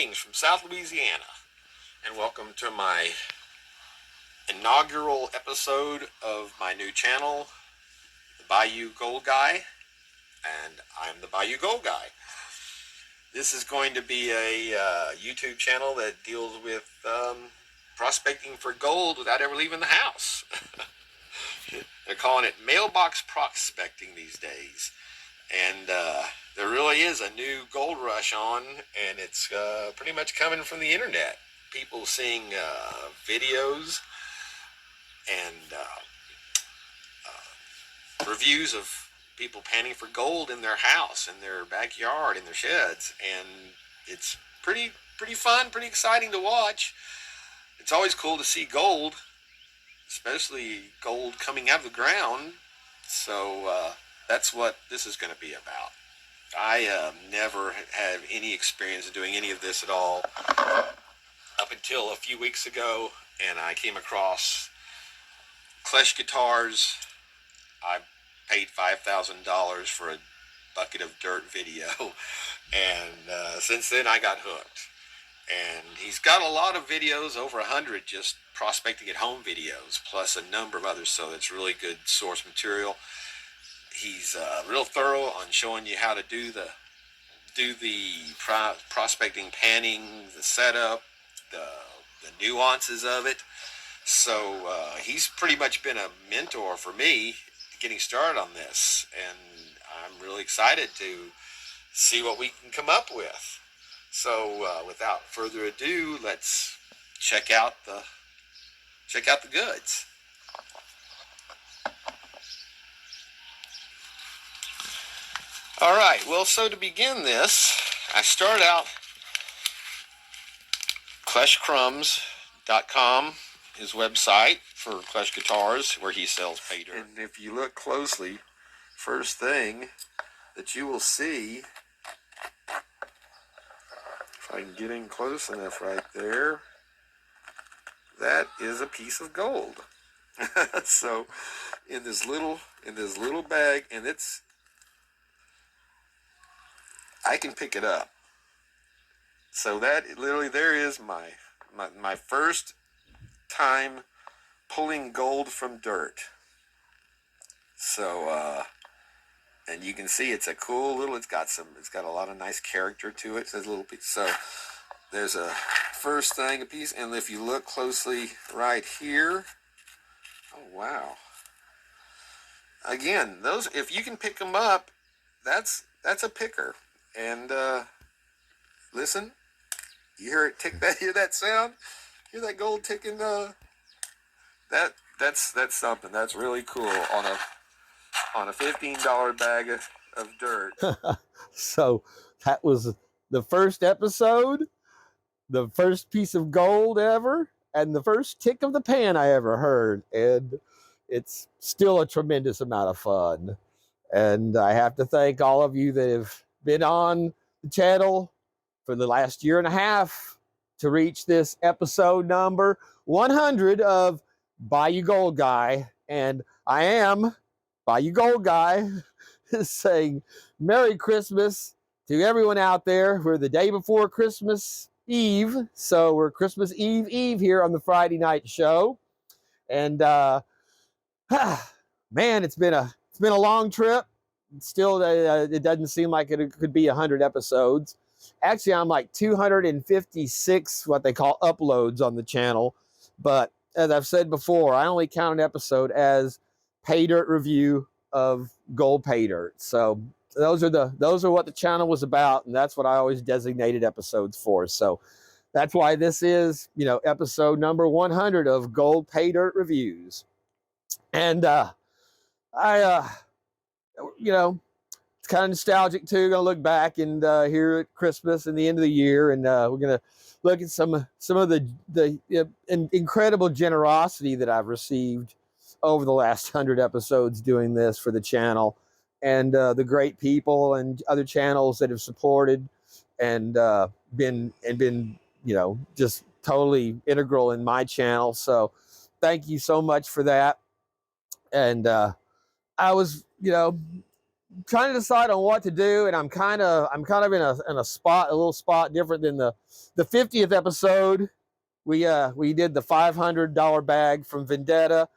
Greetings from South Louisiana, and welcome to my inaugural episode of my new channel, the Bayou Gold Guy, and I'm the Bayou Gold Guy. This is going to be a YouTube channel that deals with prospecting for gold without ever leaving the house. They're calling it mailbox prospecting these days. And there really is a new gold rush on, and it's pretty much coming from the internet. People seeing videos and reviews of people panning for gold in their house, in their backyard, in their sheds, and it's pretty fun, pretty exciting to watch. It's always cool to see gold, especially gold coming out of the ground. So that's what this is going to be about. I never had any experience of doing any of this at all up until a few weeks ago, and I came across Clash Guitars. I paid $5,000 for a bucket of dirt video, and since then I got hooked. And he's got a lot of videos, over 100 just prospecting at home videos, plus a number of others, so it's really good source material. He's real thorough on showing you how to do the prospecting, panning, the setup, the nuances of it. So he's pretty much been a mentor for me getting started on this, and I'm really excited to see what we can come up with. So without further ado, let's check out the goods. All right, well, so to begin this, I start out ClashCrumbs.com, his website for Clash Guitars, where he sells pay dirt. And if you look closely, first thing that you will see, if I can get in close enough right there, that is a piece of gold. So in this little bag, and I can pick it up. So that literally, there is my first time pulling gold from dirt. So and you can see it's a cool little, it's got a lot of nice character to it. It says a little piece. So there's a first thing, a piece, and if you look closely right here, oh wow. Again, those, if you can pick them up, that's a picker. And listen, you hear it tick, hear that sound? Hear that gold ticking? That's something. That's really cool on a $15 bag of dirt. So that was the first episode, the first piece of gold ever, and the first tick of the pan I ever heard. And it's still a tremendous amount of fun. And I have to thank all of you that have been on the channel for the last year and a half to reach this episode number 100 of Bayou Gold Guy. And I am Bayou Gold Guy saying Merry Christmas to everyone out there. We're the day before Christmas Eve, so we're Christmas Eve here on the Friday night show. And man, it's been a long trip. Still, it doesn't seem like it could be 100 episodes. Actually, I'm like 256 what they call uploads on the channel. But as I've said before, I only count an episode as pay dirt review of gold pay dirt. So those are what the channel was about, and that's what I always designated episodes for. So that's why this is, episode number 100 of Gold Pay Dirt Reviews. And it's kind of nostalgic too. Gonna look back and here at Christmas and the end of the year, and we're gonna look at some of the incredible generosity that I've received over the last 100 episodes doing this for the channel, and the great people and other channels that have supported and been just totally integral in my channel. So thank you so much for that. And I was trying to decide on what to do, and I'm kind of in a little spot different than the 50th episode. We did the $500 bag from Vendetta,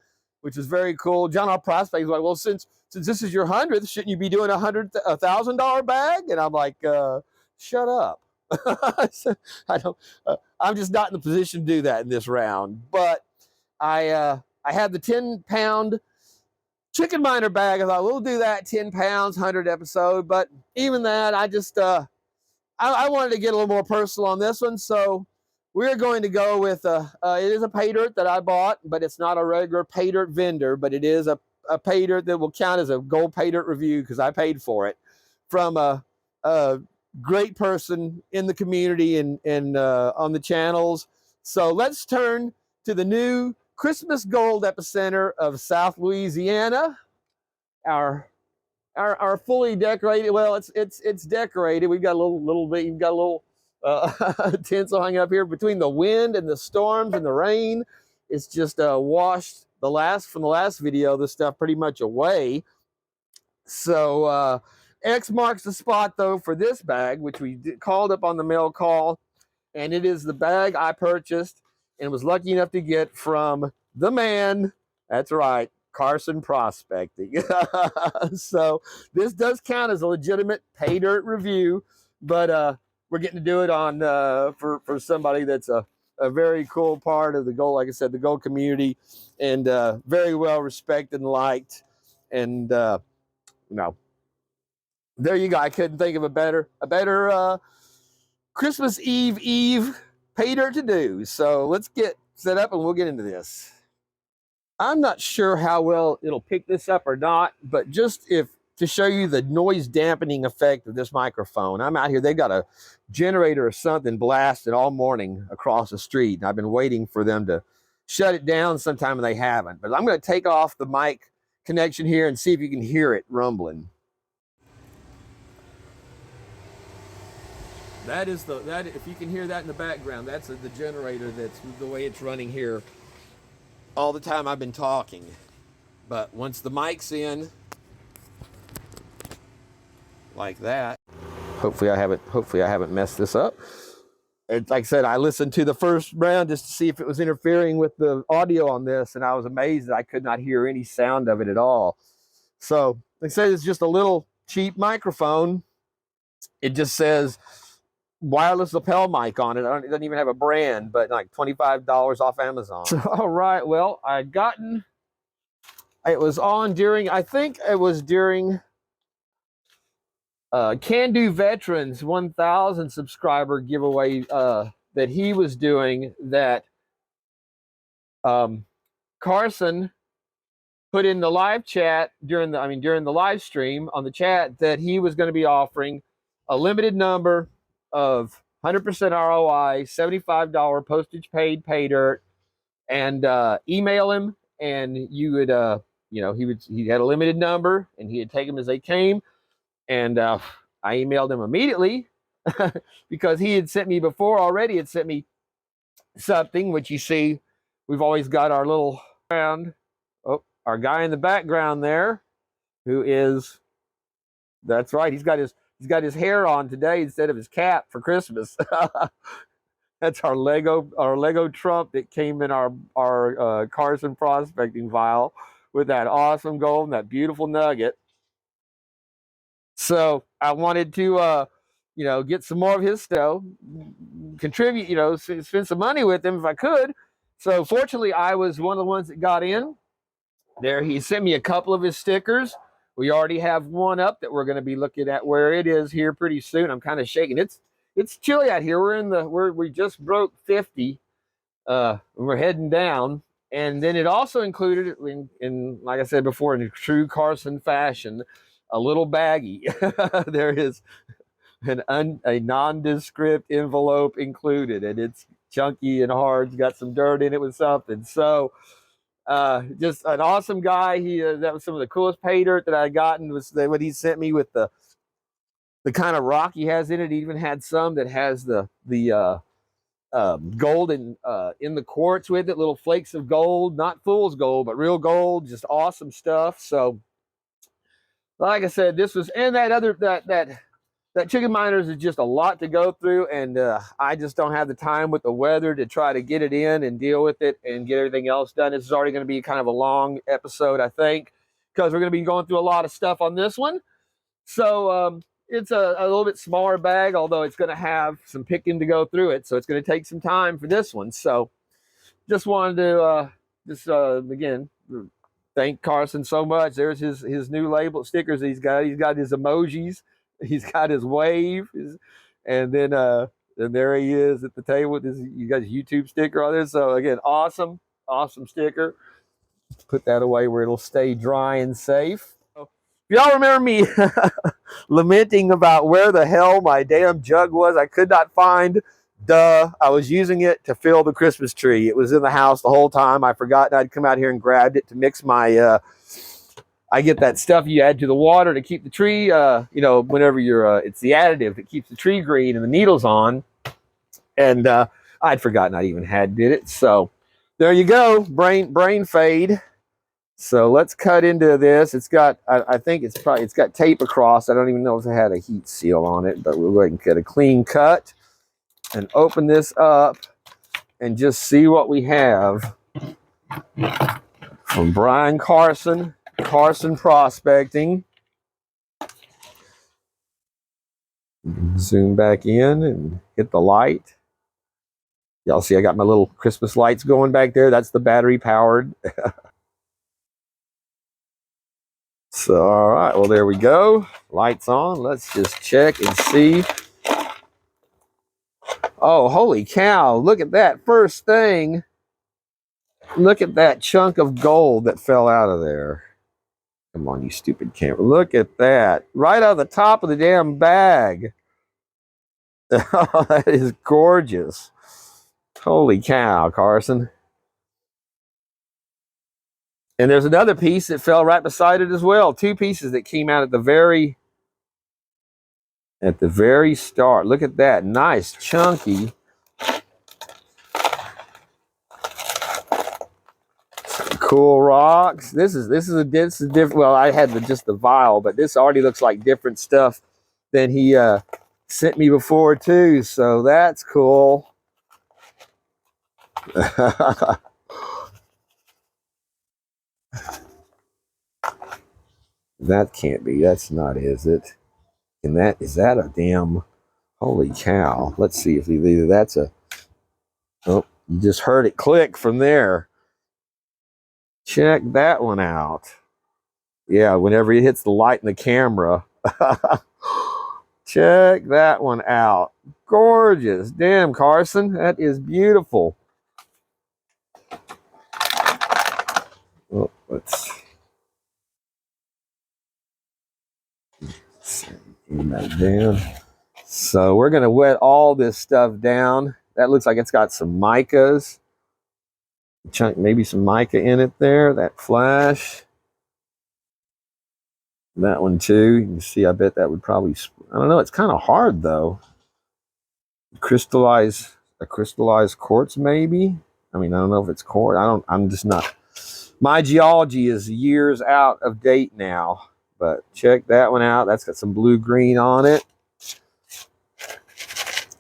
which is very cool. John R. Prospect was like, well, since this is your 100th, shouldn't you be doing a $1,000 bag? And I'm like, shut up. I don't. I'm just not in the position to do that in this round. But I had the 10-pound chicken miner bag. I thought we'll do that 10 pounds, 100 episode. But even that, I just I wanted to get a little more personal on this one, so we're going to go with it is a pay dirt that I bought, but it's not a regular pay dirt vendor, but it is a pay dirt that will count as a gold pay dirt review because I paid for it from a great person in the community and on the channels. So let's turn to the new Christmas gold epicenter of South Louisiana. Our fully decorated, well, it's decorated. We've got a little bit, you've got a little tinsel hanging up here. Between the wind and the storms and the rain, it's just washed from the last video, this stuff pretty much away. So X marks the spot though for this bag, which we called up on the mail call, and it is the bag I purchased and was lucky enough to get from the man. That's right, Carson Prospecting. So this does count as a legitimate pay dirt review, but we're getting to do it on for somebody that's a very cool part of the gold, like I said, the gold community, and very well respected and liked. And no, there you go. I couldn't think of a better Christmas Eve pay dirt to do. So let's get set up and we'll get into this. I'm not sure how well it'll pick this up or not, but just to show you the noise dampening effect of this microphone. I'm out here, they've got a generator or something blasted all morning across the street, and I've been waiting for them to shut it down sometime, and they haven't. But I'm going to take off the mic connection here and see if you can hear it rumbling. That is if you can hear that in the background, that's the generator. That's the way it's running here all the time I've been talking. But once the mic's in, like that, hopefully I haven't messed this up. It's like I said, I listened to the first round just to see if it was interfering with the audio on this, and I was amazed that I could not hear any sound of it at all. So like I said, it's just a little cheap microphone. It just says wireless lapel mic on it. It doesn't even have a brand, but like $25 off Amazon. All right, well, it was on during, I think it was during Can Do Veterans 1,000 subscriber giveaway that he was doing, that Carson put in the live chat during the live stream on the chat that he was going to be offering a limited number of 100% ROI, $75 postage paid pay dirt, and email him, and you would he had a limited number, and he'd take them as they came. And I emailed him immediately because he had sent me before already. Had sent me something, which you see, we've always got our little round. Oh, our guy in the background there, who is, that's right, he's got his hair on today instead of his cap for Christmas. That's our Lego Trump that came in our Carson prospecting file with that awesome gold and that beautiful nugget. So I wanted to, get some more of his stuff, contribute, spend some money with him if I could. So fortunately, I was one of the ones that got in there. He sent me a couple of his stickers. We already have one up that we're going to be looking at where it is here pretty soon. I'm kind of shaking. It's chilly out here. We just broke 50. We're heading down. And then it also included, in like I said before, in true Carson fashion, a little baggie. There is a nondescript envelope included, and it's chunky and hard. It's got some dirt in it with something. So just an awesome guy. That was some of the coolest pay dirt that I gotten, was what he sent me with the kind of rock he has in it. He even had some that has the gold in the quartz with it, little flakes of gold, not fool's gold, but real gold. Just awesome stuff. So like I said, this was, and that chicken miners is just a lot to go through, and I just don't have the time with the weather to try to get it in and deal with it and get everything else done. This is already going to be kind of a long episode, I think, because we're going to be going through a lot of stuff on this one. So it's a little bit smaller bag, although it's going to have some picking to go through it. So it's going to take some time for this one. So just wanted to again, thank Carson so much. There's his new label stickers he's got. He's got his emojis. He's got his wave. And there he is at the table with his, you got his YouTube sticker on there. So again, awesome sticker. Put that away where it'll stay dry and safe. Y'all remember me lamenting about where the hell my damn jug was? I could not find. Duh, I was using it to fill the Christmas tree. It was in the house the whole time. I forgot I'd come out here and grabbed it to mix my, I get that stuff you add to the water to keep the tree, whenever you're, it's the additive that keeps the tree green and the needles on. And I'd forgotten I even did it. So there you go, brain fade. So let's cut into this. It's got, I think it's got tape across. I don't even know if it had a heat seal on it, but we'll go ahead and get a clean cut and open this up and just see what we have from Brian Carson Prospecting. Zoom back in and hit the light. Y'all see I got my little Christmas lights going back there. That's the battery powered. So, all right, well, there we go. Lights on. Let's just check and see. Oh, holy cow. Look at that first thing. Look at that chunk of gold that fell out of there. Come on, you stupid camera. Look at that. Right out of the top of the damn bag. Oh, that is gorgeous. Holy cow, Carson. And there's another piece that fell right beside it as well. Two pieces that came out at the very start. Look at that. Nice, chunky. Cool rocks. This is different. Well, I had just the vial, but this already looks like different stuff than he sent me before too. So that's cool. That can't be. That's not, is it? And is that a damn, holy cow. Let's see if either that's a, oh, you just heard it click from there. Check that one out. Yeah, whenever it hits the light in the camera. Check that one out. Gorgeous. Damn, Carson. That is beautiful. Oh, let's bring that down. So we're going to wet all this stuff down. That looks like it's got some micas. Maybe some mica in it there. That flash. That one too. You can see, I bet that would probably, I don't know. It's kind of hard though. A crystallized quartz maybe. I mean, I don't know if it's quartz. I'm just not. My geology is years out of date now. But check that one out. That's got some blue-green on it.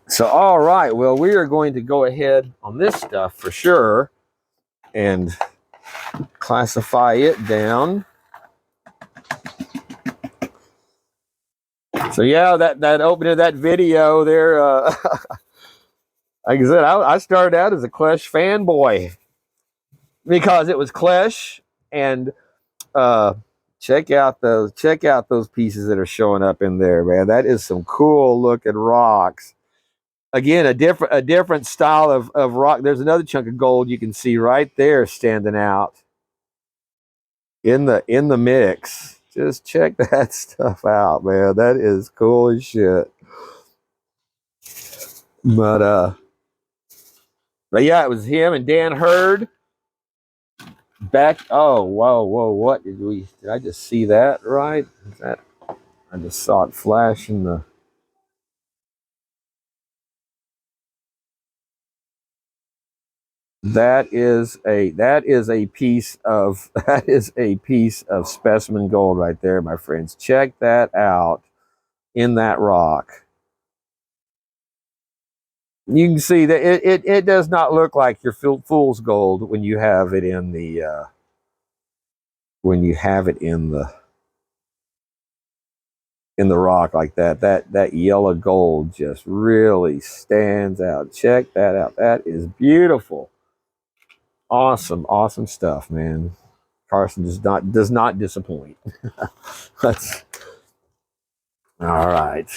So, all right. Well, we are going to go ahead on this stuff for sure and classify it down. So, yeah, that opening of that video there, like I said, I started out as a Klesh fanboy because it was Klesh, and check out those pieces that are showing up in there, man. That is some cool looking rocks. Again, a different style of rock. There's another chunk of gold you can see right there standing out in the mix. Just check that stuff out, man. That is cool as shit. But yeah, it was him and Dan Hurd. Back. Oh, whoa. What did I just see that right? I just saw it flash in the. That is a piece of specimen gold right there, my friends. Check that out in that rock. You can see that it does not look like your fool's gold when you have it in the rock like that. That yellow gold just really stands out. Check that out. That is beautiful. Awesome stuff, man. Carson does not disappoint. That's all right.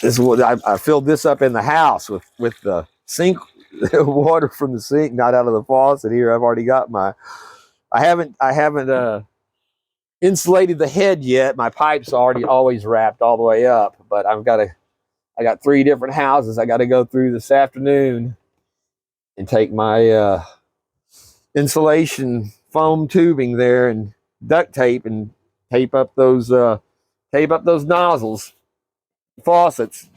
This is what I filled this up in the house with the sink water from the sink, not out of the faucet. Here, I've already got my. I haven't insulated the head yet. My pipe's already always wrapped all the way up, but I got 3 different houses I got to go through this afternoon and take my insulation foam tubing there and duct tape and tape up those nozzles, faucets.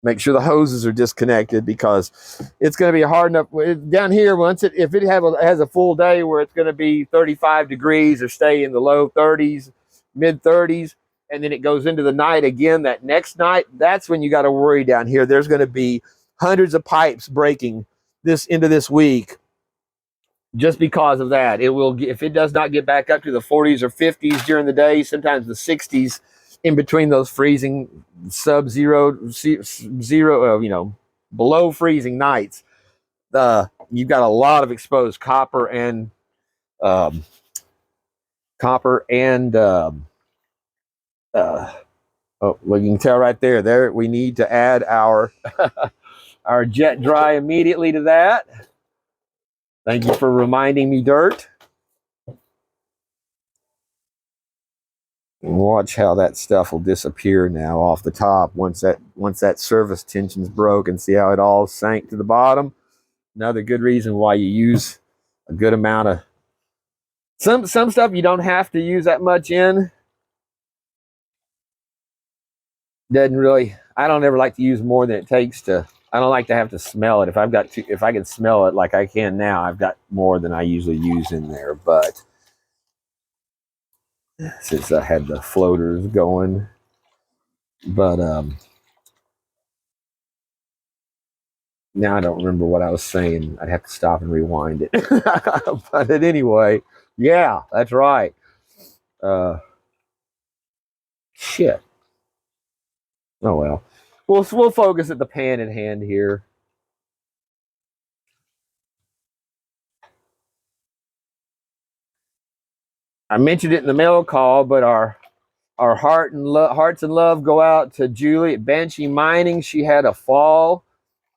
Make sure the hoses are disconnected because it's going to be hard enough down here. If it has a full day where it's going to be 35 degrees or stay in the low 30s, mid 30s, and then it goes into the night again that next night, that's when you got to worry down here. There's going to be hundreds of pipes breaking into this week just because of that. It will, if it does not get back up to the 40s or 50s during the day, sometimes the 60s in between those freezing sub-zero, below freezing nights, you've got a lot of exposed copper and well, you can tell right there we need to add our our jet dry immediately to that. Thank you for reminding me, Dirt. And watch how that stuff will disappear now off the top once that surface tension's broke, and see how it all sank to the bottom. Another good reason why you use a good amount of some stuff you don't have to use that much in. Doesn't really, I don't ever like to use more than it takes to. I don't like to have to smell it. If I can smell it like I can now, I've got more than I usually use in there. But since I had the floaters going, but now I don't remember what I was saying. I'd have to stop and rewind it. But anyway, yeah, that's right. Shit. Oh well. We'll focus at the pan in hand here. I mentioned it in the mail call, but our hearts and love go out to Julie at Banshee Mining. She had a fall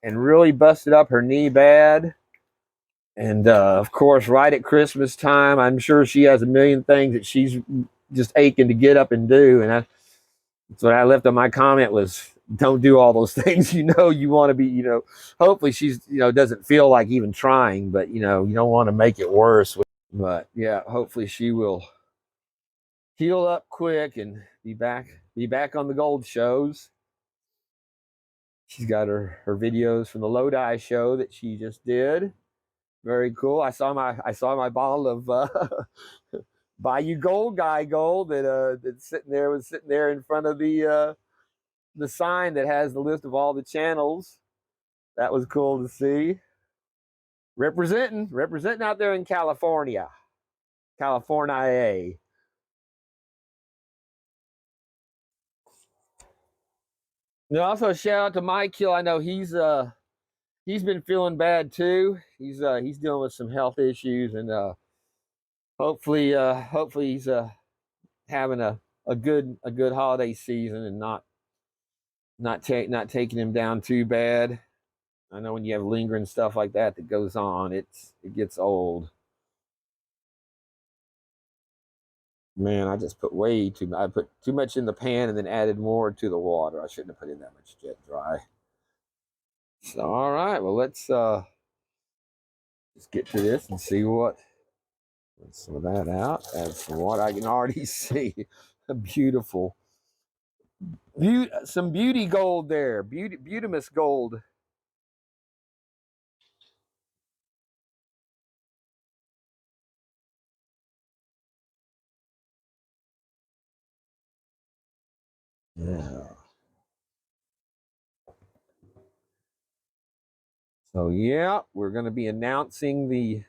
and really busted up her knee bad. And of course, right at Christmas time, I'm sure she has a million things that she's just aching to get up and do. And that's what I left on my comment was, don't do all those things. You want to be, hopefully she's, doesn't feel like even trying, but, you don't want to make it worse. But yeah, hopefully she will heal up quick and be back on the gold shows. She's got her videos from the Lodi show that she just did. Very cool. I saw my bottle of Bayou Gold Guy gold that's sitting there in front of the sign that has the list of all the channels. That was cool to see. Representing out there in California. California. And also shout out to Mike Hill. I know he's been feeling bad too. He's dealing with some health issues, and hopefully he's having a good holiday season and not taking him down too bad. I know when you have lingering stuff like that goes on, it gets old. Man, I just put I put too much in the pan and then added more to the water. I shouldn't have put in that much jet dry. So, all right, well, let's just get to this and see what. Let's throw that out. Add some water. I can already see a some beauty gold there. Butamus gold. Yeah. So yeah, we're going to be announcing the.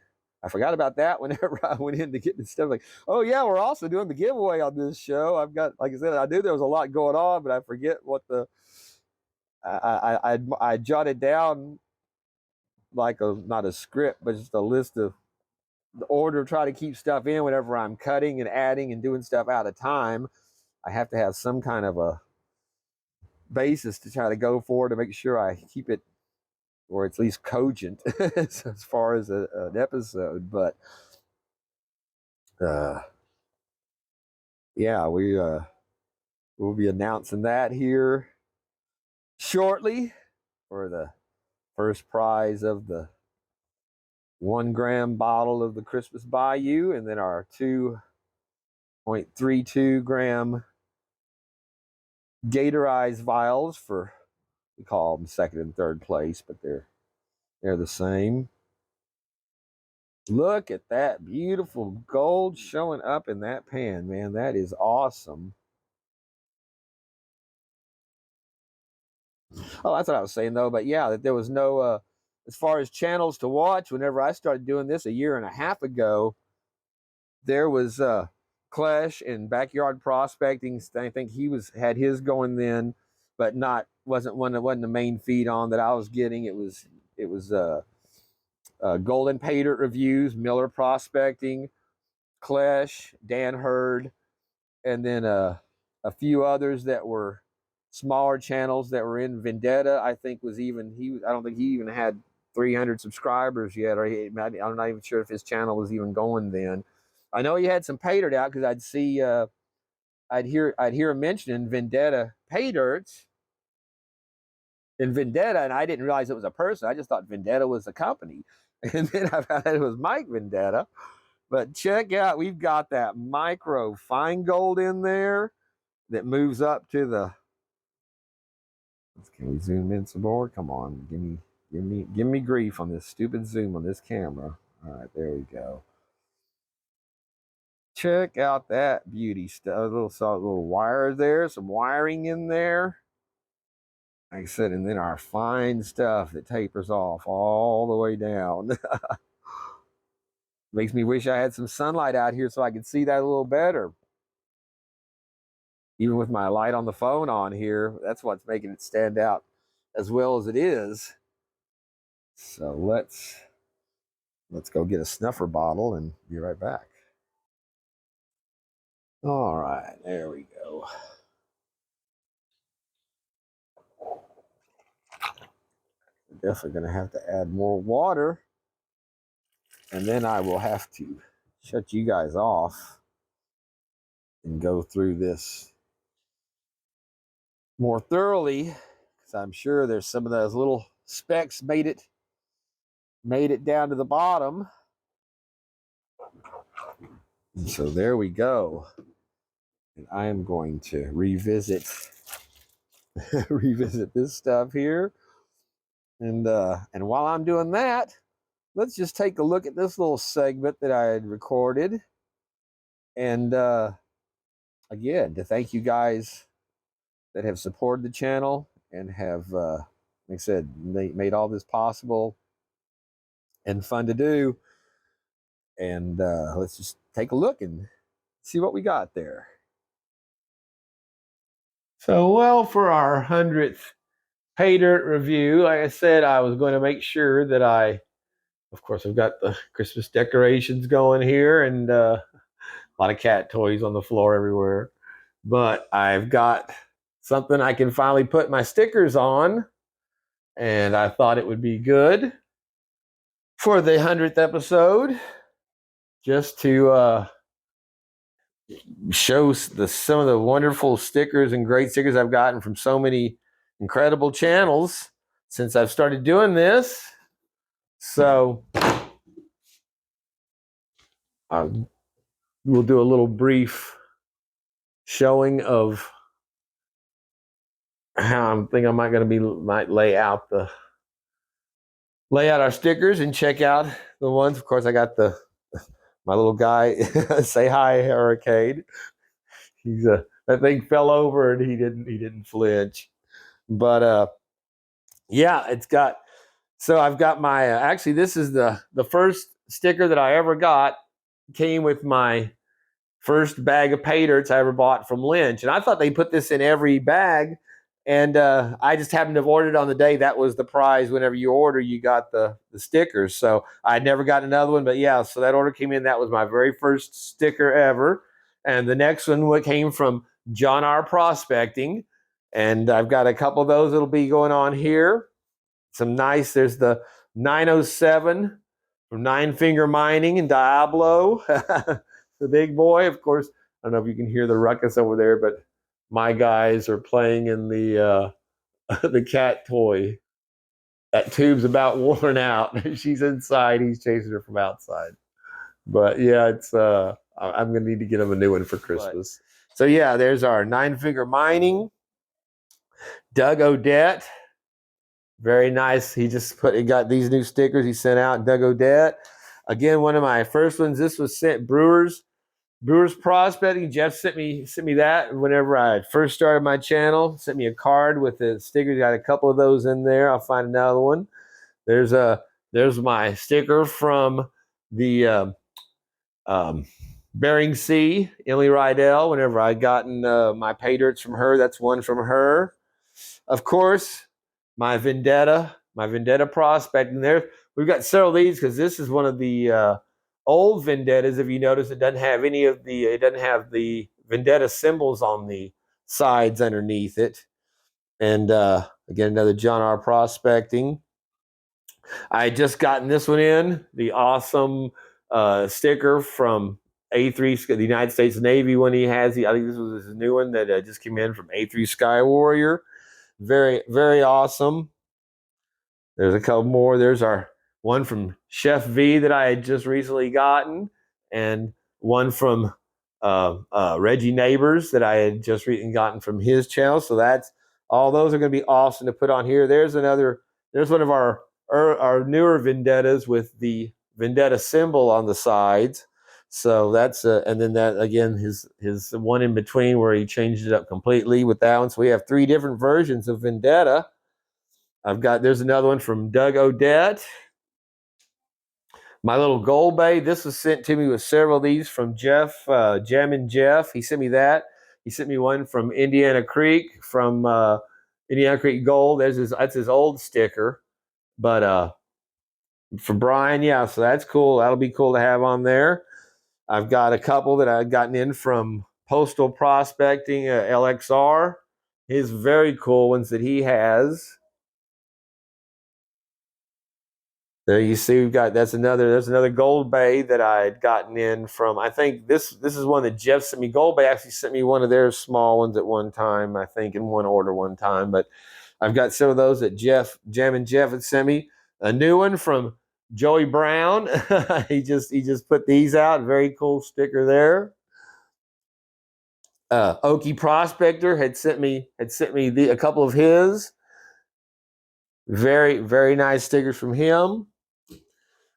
I forgot about that whenever I went in to get the stuff. Like, oh yeah, we're also doing the giveaway on this show. I've got, like I said, I knew there was a lot going on, but I forget what the. I jotted down like a not a script, but just a list of the order. Try to keep stuff in whenever I'm cutting and adding and doing stuff out of time. I have to have some kind of a basis to try to go for to make sure I keep it, or at least cogent as far as an episode. But uh, yeah, we'll be announcing that here shortly for the first prize of the 1 gram bottle of the Christmas Bayou, and then our 2.32 gram Gatorized vials for, we call them second and third place, but they're the same. Look at that beautiful gold showing up in that pan, man. That is awesome. Oh, that's what I was saying though. But yeah, that there was no, as far as channels to watch. Whenever I started doing this a year and a half ago, there was Clash and Backyard Prospecting. I think he had his going then, but wasn't the main feed on that I was getting. It was Golden Paydirt Reviews, Miller Prospecting, Clash, Dan Hurd, and then a few others that were smaller channels that were in. Vendetta, I think I don't think he even had 300 subscribers yet, or I'm not even sure if his channel was even going then. I know he had some paydirt out because I'd hear him mentioning Vendetta paydirts in Vendetta, and I didn't realize it was a person. I just thought Vendetta was a company, and then I found out it was Mike Vendetta. But check out, we've got that micro fine gold in there that moves up to the. Can we zoom in some more? Come on, give me grief on this stupid zoom on this camera. All right, there we go. Check out that beauty stuff. Little wire there, some wiring in there. Like I said, and then our fine stuff that tapers off all the way down. Makes me wish I had some sunlight out here so I could see that a little better. Even with my light on the phone on here, that's what's making it stand out as well as it is. So let's go get a snuffer bottle and be right back. All right, there we go. We're definitely going to have to add more water, and then I will have to shut you guys off and go through this more thoroughly, because I'm sure there's some of those little specks made it down to the bottom. And so there we go. And I am going to revisit this stuff here. And while I'm doing that, let's just take a look at this little segment that I had recorded. And again, to thank you guys that have supported the channel and have, like I said, made all this possible and fun to do. And let's just take a look and see what we got there. So, well, for our 100th paydirt review, like I said, I was going to make sure that of course, I've got the Christmas decorations going here and a lot of cat toys on the floor everywhere. But I've got something I can finally put my stickers on, and I thought it would be good for the 100th episode just to show some of the wonderful stickers and great stickers I've gotten from so many incredible channels since I've started doing this. So we'll do a little brief showing of how I'm thinking I might lay out our stickers and check out the ones. Of course, I got my little guy. Say hi, Hurricane. He's that thing fell over and he didn't flinch. But yeah, it's got. So I've got my actually this is the first sticker that I ever got. Came with my first bag of pay dirts I ever bought from Lynch, and I thought they put this in every bag. And I just happened to have ordered on the day. That was the prize. Whenever you order, you got the stickers. So I'd never got another one, but yeah. So that order came in. That was my very first sticker ever. And the next one came from John R. Prospecting, and I've got a couple of those that'll be going on here. Some nice. There's the 907 from Nine Finger Mining in Diablo. The big boy, of course. I don't know if you can hear the ruckus over there, but my guys are playing in the the cat toy. That tube's about worn out. She's inside. He's chasing her from outside. But yeah, it's I'm gonna need to get him a new one for Christmas. So yeah, there's our Nine Finger Mining. Doug Odette. Very nice. He got these new stickers he sent out. Doug Odette. Again, one of my first ones. This was sent Brewers Prospecting. Jeff sent me that whenever I first started my channel. Sent me a card with the stickers. Got a couple of those in there. I'll find another one. There's my sticker from the Bering Sea, Emily Rydell. Whenever I gotten my pay dirts from her, that's one from her. Of course, my Vendetta Prospecting. There, we've got several of these because this is one of the old Vendettas. If you notice, it doesn't have the Vendetta symbols on the sides underneath it. And again, another John R. Prospecting. I had just gotten this one in, the awesome sticker from A3, the United States Navy one he has. I think this was his new one that just came in from A3 Sky Warrior. Very, very awesome. There's a couple more. There's our one from Chef V that I had just recently gotten, and one from Reggie Neighbors that I had just recently gotten from his channel. So that's all those are going to be awesome to put on here. There's one of our newer Vendettas with the Vendetta symbol on the sides. So that's and then that again his one in between where he changed it up completely with that one. So we have 3 different versions of Vendetta. There's another one from Doug Odette. My little Gold Bay. This was sent to me with several of these from Jeff, Jammin' Jeff. He sent me that. He sent me one from Indiana Creek, from Indiana Creek Gold. That's his old sticker. But for Brian, yeah, so that's cool. That'll be cool to have on there. I've got a couple that I've gotten in from Postal Prospecting, LXR. His very cool ones that he has. There you see, there's another Gold Bay that I had gotten in from. I think this is one that Jeff sent me. Gold Bay actually sent me one of their small ones at one time, I think, in one order one time. But I've got some of those that Jammin' Jeff had sent me. A new one from Joey Brown. he just put these out. Very cool sticker there. Okie Prospector had sent me a couple of his. Very, very nice stickers from him.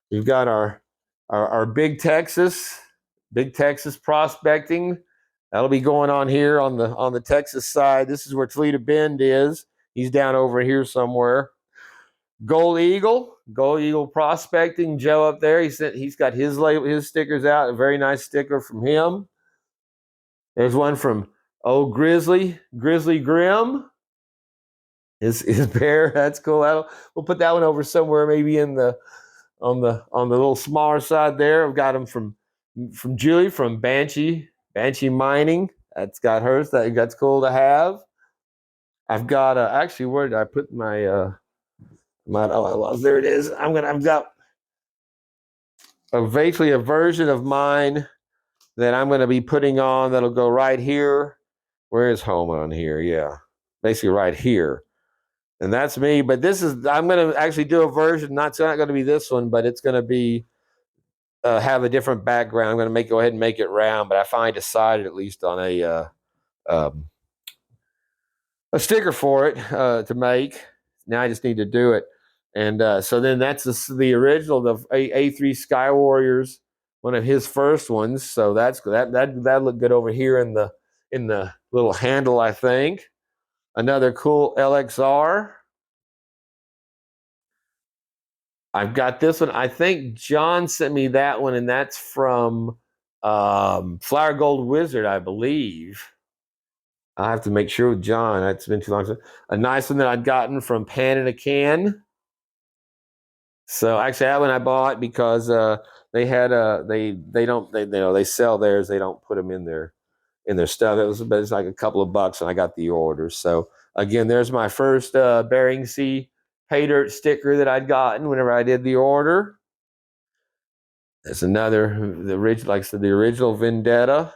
We've got our Big Texas Prospecting. That'll be going on here on the Texas side. This is where Toledo Bend is. He's down over here somewhere. Gold Eagle Prospecting. Joe up there. He's got his stickers out. A very nice sticker from him. There's one from old Grizzly Grim. His bear. That's cool. We'll put that one over somewhere, maybe in the on the little smaller side there. I've got them from Julie from Banshee Mining. That's got hers. That's cool to have. I've got actually, where did I put my there it is. I've got basically a version of mine that I'm going to be putting on that'll go right here. Where is home on here? Yeah, basically right here. And that's me. But I'm going to actually do a version. It's not going to be this one, but it's going to be have a different background. I'm going to go ahead and make it round, but I finally decided at least on a sticker for it to make. Now I just need to do it. And so then that's the original, the A3 Sky Warriors, one of his first ones. So that looked good over here in in the little handle, I think. Another cool LXR. I've got this one. I think John sent me that one, and that's from Flower Gold Wizard, I believe. I have to make sure with John. It's been too long. A nice one that I'd gotten from Pan in a Can. So actually, that one I bought because they had they sell theirs. They don't put them in their stuff. It's like a couple of bucks, and I got the order. So again, there's my first Bering Sea pay dirt sticker that I'd gotten whenever I did the order. There's another, like I said, the original Vendetta.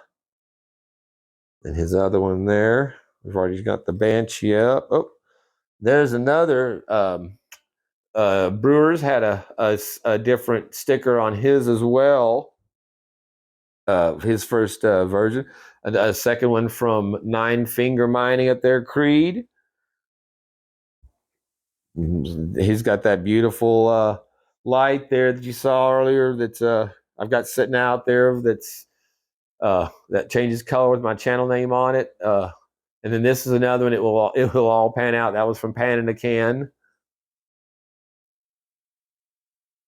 And his other one there. We've already got the Banshee up. Oh, there's another. Brewers had a different sticker on his as well. His first version. A second one from Nine Finger Mining at their Creed. He's got that beautiful light there that you saw earlier. That's I've got sitting out there. That's that changes color with my channel name on it. And then this is another one. It will all pan out. That was from Pan in a Can.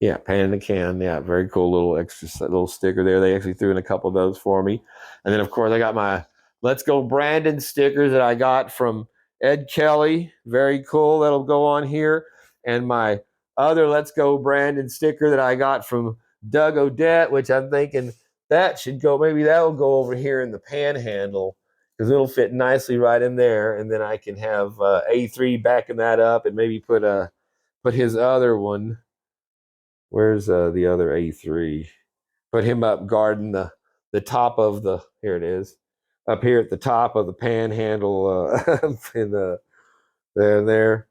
Yeah, Pan in a Can. Yeah, very cool little extra little sticker there. They actually threw in a couple of those for me. And then of course I got my Let's Go Brandon stickers that I got from Ed Kelly. Very cool. That'll go on here. And my other Let's Go Brandon sticker that I got from Doug Odette, which I'm thinking that should go, maybe that will go over here in the panhandle because it'll fit nicely right in there. And then I can have A3 backing that up and maybe put his other one. Where's the other A3? Put him up guarding the top of the, here it is, up here at the top of the panhandle in the there.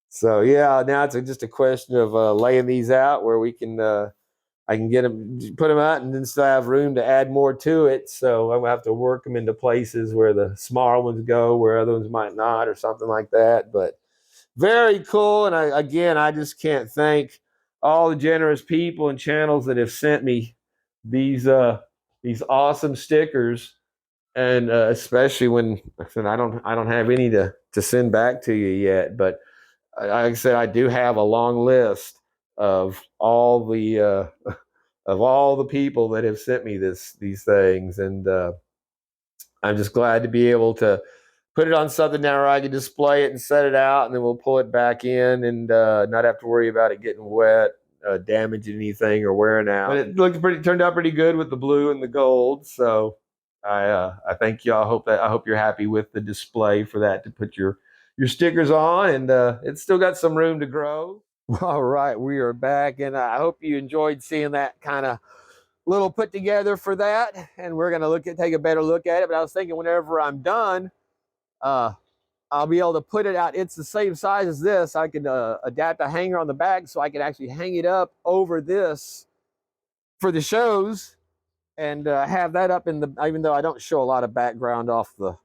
So yeah, now it's just a question of laying these out where we can I can get them, put them out, and then still have room to add more to it. So I will have to work them into places where the smaller ones go, where other ones might not, or something like that. But very cool. And I just can't thank all the generous people and channels that have sent me these awesome stickers. And especially when I said I don't have any to send back to you yet, but like I said, I do have a long list of all the people that have sent me these things, and I'm just glad to be able to put it on something now where I can display it and set it out, and then we'll pull it back in and not have to worry about it getting wet, damaging anything, or wearing out. But it turned out pretty good with the blue and the gold. So I thank you. I hope you're happy with the display for that to put your stickers on, and it's still got some room to grow. All right, we are back, and I hope you enjoyed seeing that kind of little put together for that. And we're gonna take a better look at it. But I was thinking, whenever I'm done, I'll be able to put it out. It's the same size as this. I can adapt a hanger on the back so I can actually hang it up over this for the shows, and have that up in the, even though I don't show a lot of background off the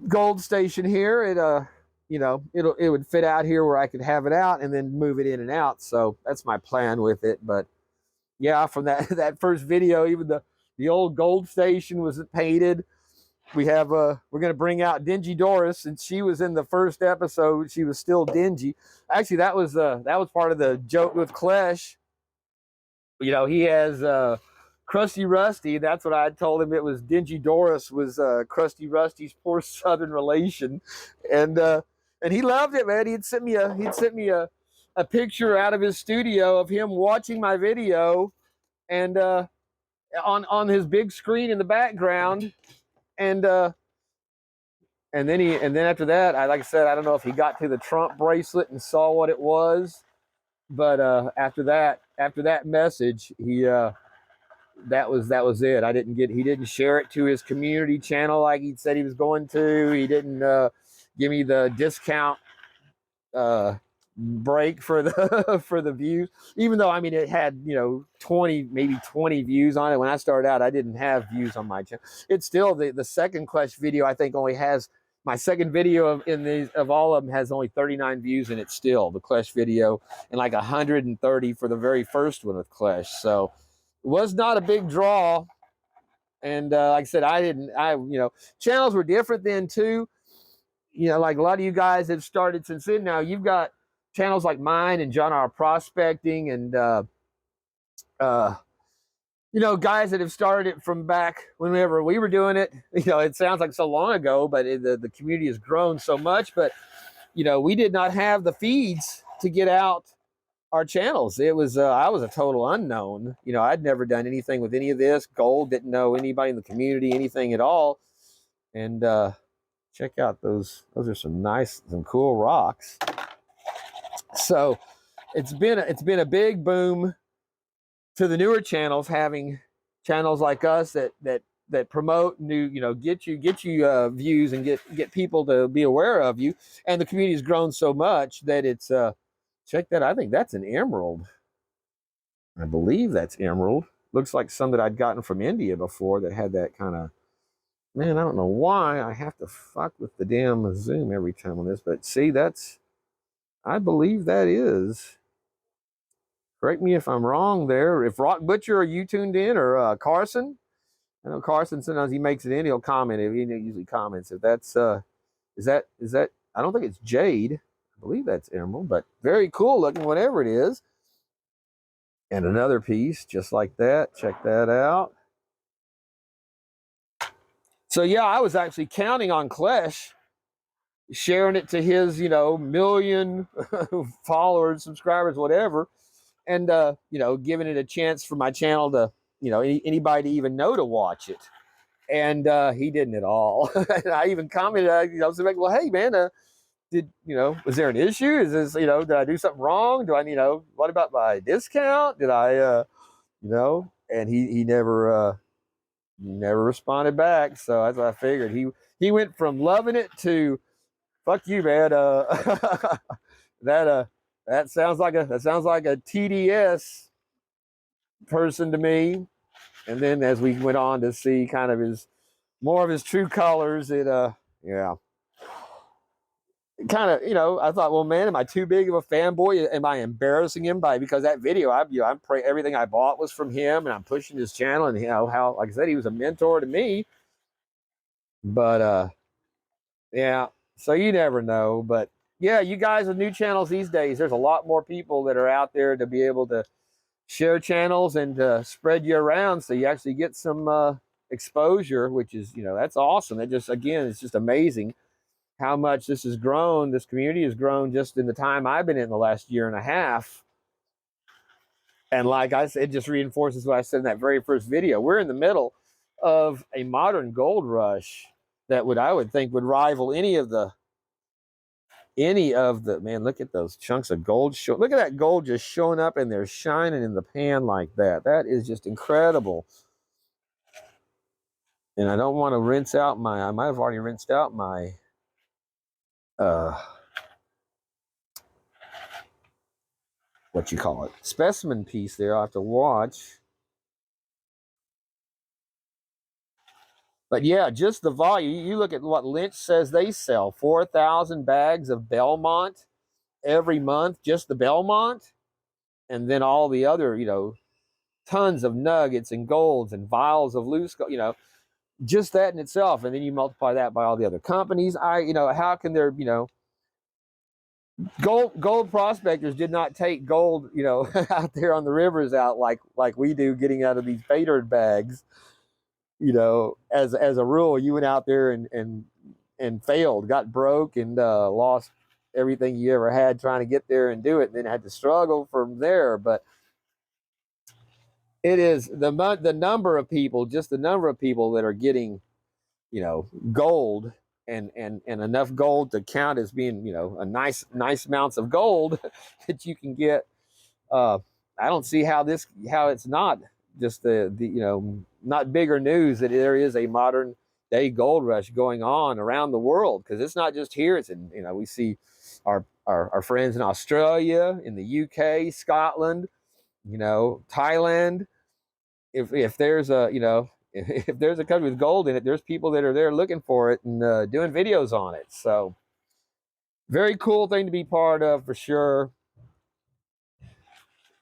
gold station here, it you know, it would fit out here where I could have it out and then move it in and out. So that's my plan with it. But yeah, from that first video, even the old gold station was painted. We have we're going to bring out Dingy Doris, and she was in the first episode. She was still dingy. Actually, that was part of the joke with Klesh. You know, he has Krusty Rusty. That's what I told him. It was Dingy Doris was Krusty Rusty's poor Southern relation, and he loved it, man. He'd sent me a picture out of his studio of him watching my video, and on his big screen in the background, and then after that, like I said, I don't know if he got to the Trump bracelet and saw what it was, but after that message, he that was it. He didn't share it to his community channel like he said he was going to. He didn't give me the discount break for the for the views, even though, I mean, it had, you know, 20 views on it. When I started out, I didn't have views on my channel. It's still the second Klesh video, I think, only has, my second video of all of them has only 39 views, and it's still the Klesh video, and like 130 for the very first one with Klesh. So it was not a big draw. And like I said, channels were different then too. Like a lot of you guys have started since then. Now you've got channels like mine and John R. Prospecting and guys that have started it from back whenever we were doing it. It sounds like so long ago, but the community has grown so much. But we did not have the feeds to get out our channels. It was I was a total unknown. I'd never done anything with any of this. Gold, didn't know anybody in the community, anything at all. And check out those are some cool rocks. So it's been a big boom to the newer channels, having channels like us that promote new, get you views and get people to be aware of you. And the community has grown so much that it's check that. I think that's an emerald. I believe that's emerald. Looks like some that I'd gotten from India before that had that kind of, man, I don't know why I have to fuck with the damn zoom every time on this, but see, I believe that is. Correct me if I'm wrong there. If Rock Butcher, are you tuned in, or Carson? I know Carson, sometimes he makes it in, he'll comment. He usually comments if that's, is that, I don't think it's jade. I believe that's emerald, but very cool looking, whatever it is. And another piece just like that. Check that out. So yeah, I was actually counting on Klesh sharing it to his, million followers, subscribers, whatever, and giving it a chance for my channel to, anybody to even know to watch it. And he didn't at all. And I even commented, like, well, hey man, was there an issue? Is this, did I do something wrong? Do I, what about my discount? Did I, and he never responded back. So that's what I figured. He went from loving it to fuck you, man. That sounds like a TDS person to me. And then as we went on to see kind of more of his true colors, yeah. Kind of, I thought, well, man, am I too big of a fanboy? Am I embarrassing him because that video? I'm everything I bought was from him, and I'm pushing his channel, and how, like I said, he was a mentor to me. But yeah, so you never know. But yeah, you guys with new channels these days, there's a lot more people that are out there to be able to share channels and spread you around, so you actually get some exposure, which is, that's awesome. It just, again, it's just amazing how much this has grown. This community has grown just in the time I've been in the last year and a half. And like I said, it just reinforces what I said in that very first video. We're in the middle of a modern gold rush that I would think would rival any of the, man, look at those chunks of gold. Look at that gold just showing up and they're shining in the pan like that. That is just incredible. And I don't want to rinse out I might have already rinsed out my, what you call it, specimen piece there. I'll have to watch. But yeah, just the volume. You look at what Lynch says they sell, 4,000 bags of Belmont every month, just the Belmont. And then all the other, tons of nuggets and golds and vials of loose gold, just that in itself. And then you multiply that by all the other companies. How can there, gold prospectors did not take gold, out there on the rivers out like we do, getting out of these pay dirt bags. As a rule, you went out there and failed, got broke, and lost everything you ever had trying to get there and do it, and then had to struggle from there. But it is the number of people, just the number of people that are getting, gold and enough gold to count as being, a nice amounts of gold that you can get. I don't see how it's not just the not bigger news that there is a modern day gold rush going on around the world, because it's not just here. It's in, we see our friends in Australia, in the UK, Scotland, Thailand. If there's a if there's a country with gold in it, there's people that are there looking for it and doing videos on it. So very cool thing to be part of, for sure.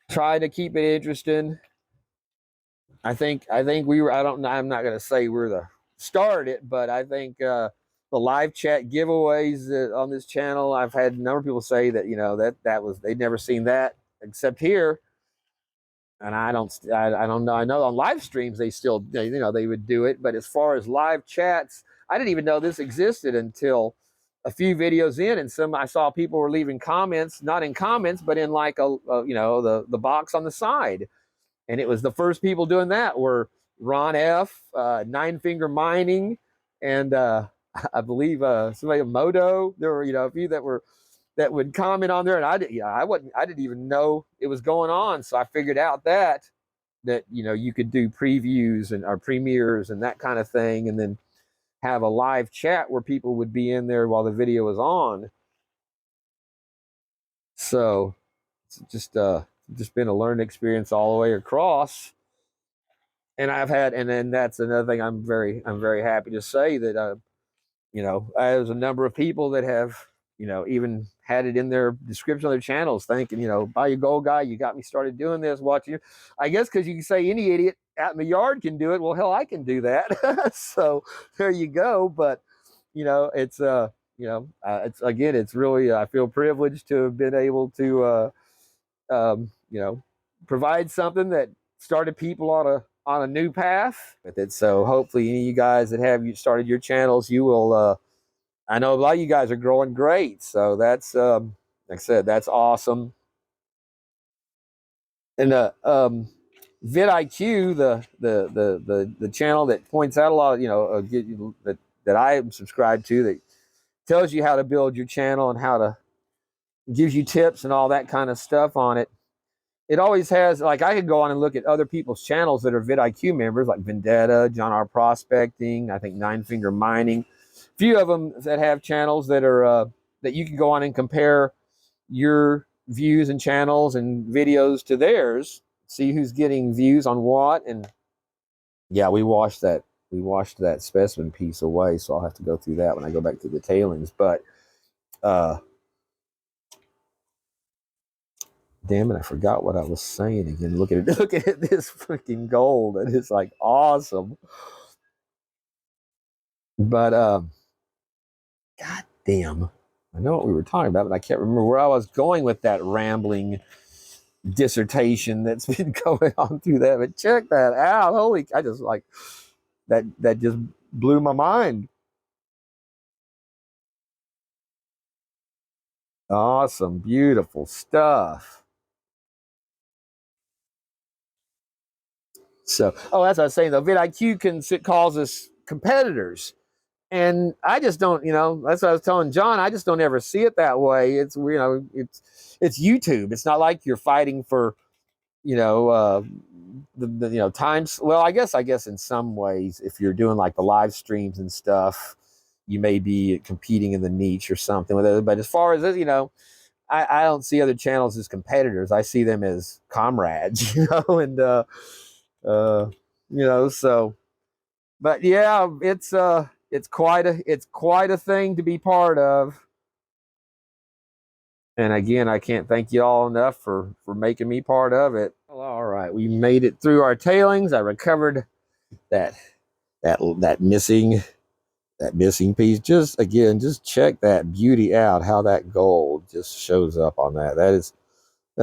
Try to keep it interesting. we were, I don't know, I'm not going to say we're the started it, but I think the live chat giveaways on this channel, I've had a number of people say that, you know, that was, they'd never seen that except here. And I don't know. I know on live streams they still, you know, they would do it, but as far as live chats, I didn't even know this existed until a few videos in, and I saw people were leaving comments, not in comments, but in like you know, the box on the side, and it was the first people doing that were Ron F, Nine Finger Mining, and I believe somebody Moto. There were, you know, a few that would comment on there, and I didn't even know it was going on, so I figured out that you know, you could do previews and or premieres and that kind of thing, and then have a live chat where people would be in there while the video was on. So it's just been a learning experience all the way across. And I've had, and then that's another thing I'm very happy to say that you know, there's a number of people that have, you know, even had it in their description of their channels, thinking, you know, buy your gold guy, you got me started doing this, watching you. I guess because you can say any idiot out in the yard can do it. Well, hell, I can do that. So there you go. But you know, you know, it's again, it's really, I feel privileged to have been able to you know, provide something that started people on a new path with it. So hopefully any of you guys that have you started your channels, you will I know a lot of you guys are growing great. So that's like I said, that's awesome. And vidIQ, the channel that points out a lot of, you know, that I am subscribed to, that tells you how to build your channel and how to, gives you tips and all that kind of stuff on it. It always has, like, I could go on and look at other people's channels that are vidIQ members, like Vendetta, John R. Prospecting, I think Nine Finger Mining. A few of them that have channels that are that you can go on and compare your views and channels and videos to theirs, see who's getting views on what. And yeah, we washed that specimen piece away, so I'll have to go through that when I go back to the tailings. But damn it, I forgot what I was saying again. Look at it. Look at this freaking gold. It is like awesome. But god damn. I know what we were talking about, but I can't remember where I was going with that rambling dissertation that's been going on through that. But check that out. Holy, I just like that just blew my mind. Awesome, beautiful stuff. So, oh, as I was saying though, vidIQ calls us competitors. And I just don't, you know, that's what I was telling John. I just don't ever see it that way. It's, you know, it's YouTube. It's not like you're fighting for, you know, the you know, times. Well, I guess in some ways, if you're doing like the live streams and stuff, you may be competing in the niche or something with it. But as far as, you know, I don't see other channels as competitors. I see them as comrades, you know, and uh, you know, so. But yeah, it's quite a thing to be part of. And again, I can't thank you all enough for making me part of it. Well, all right, we made it through our tailings. I recovered that that missing piece. Just again, just check that beauty out. How that gold just shows up on that. That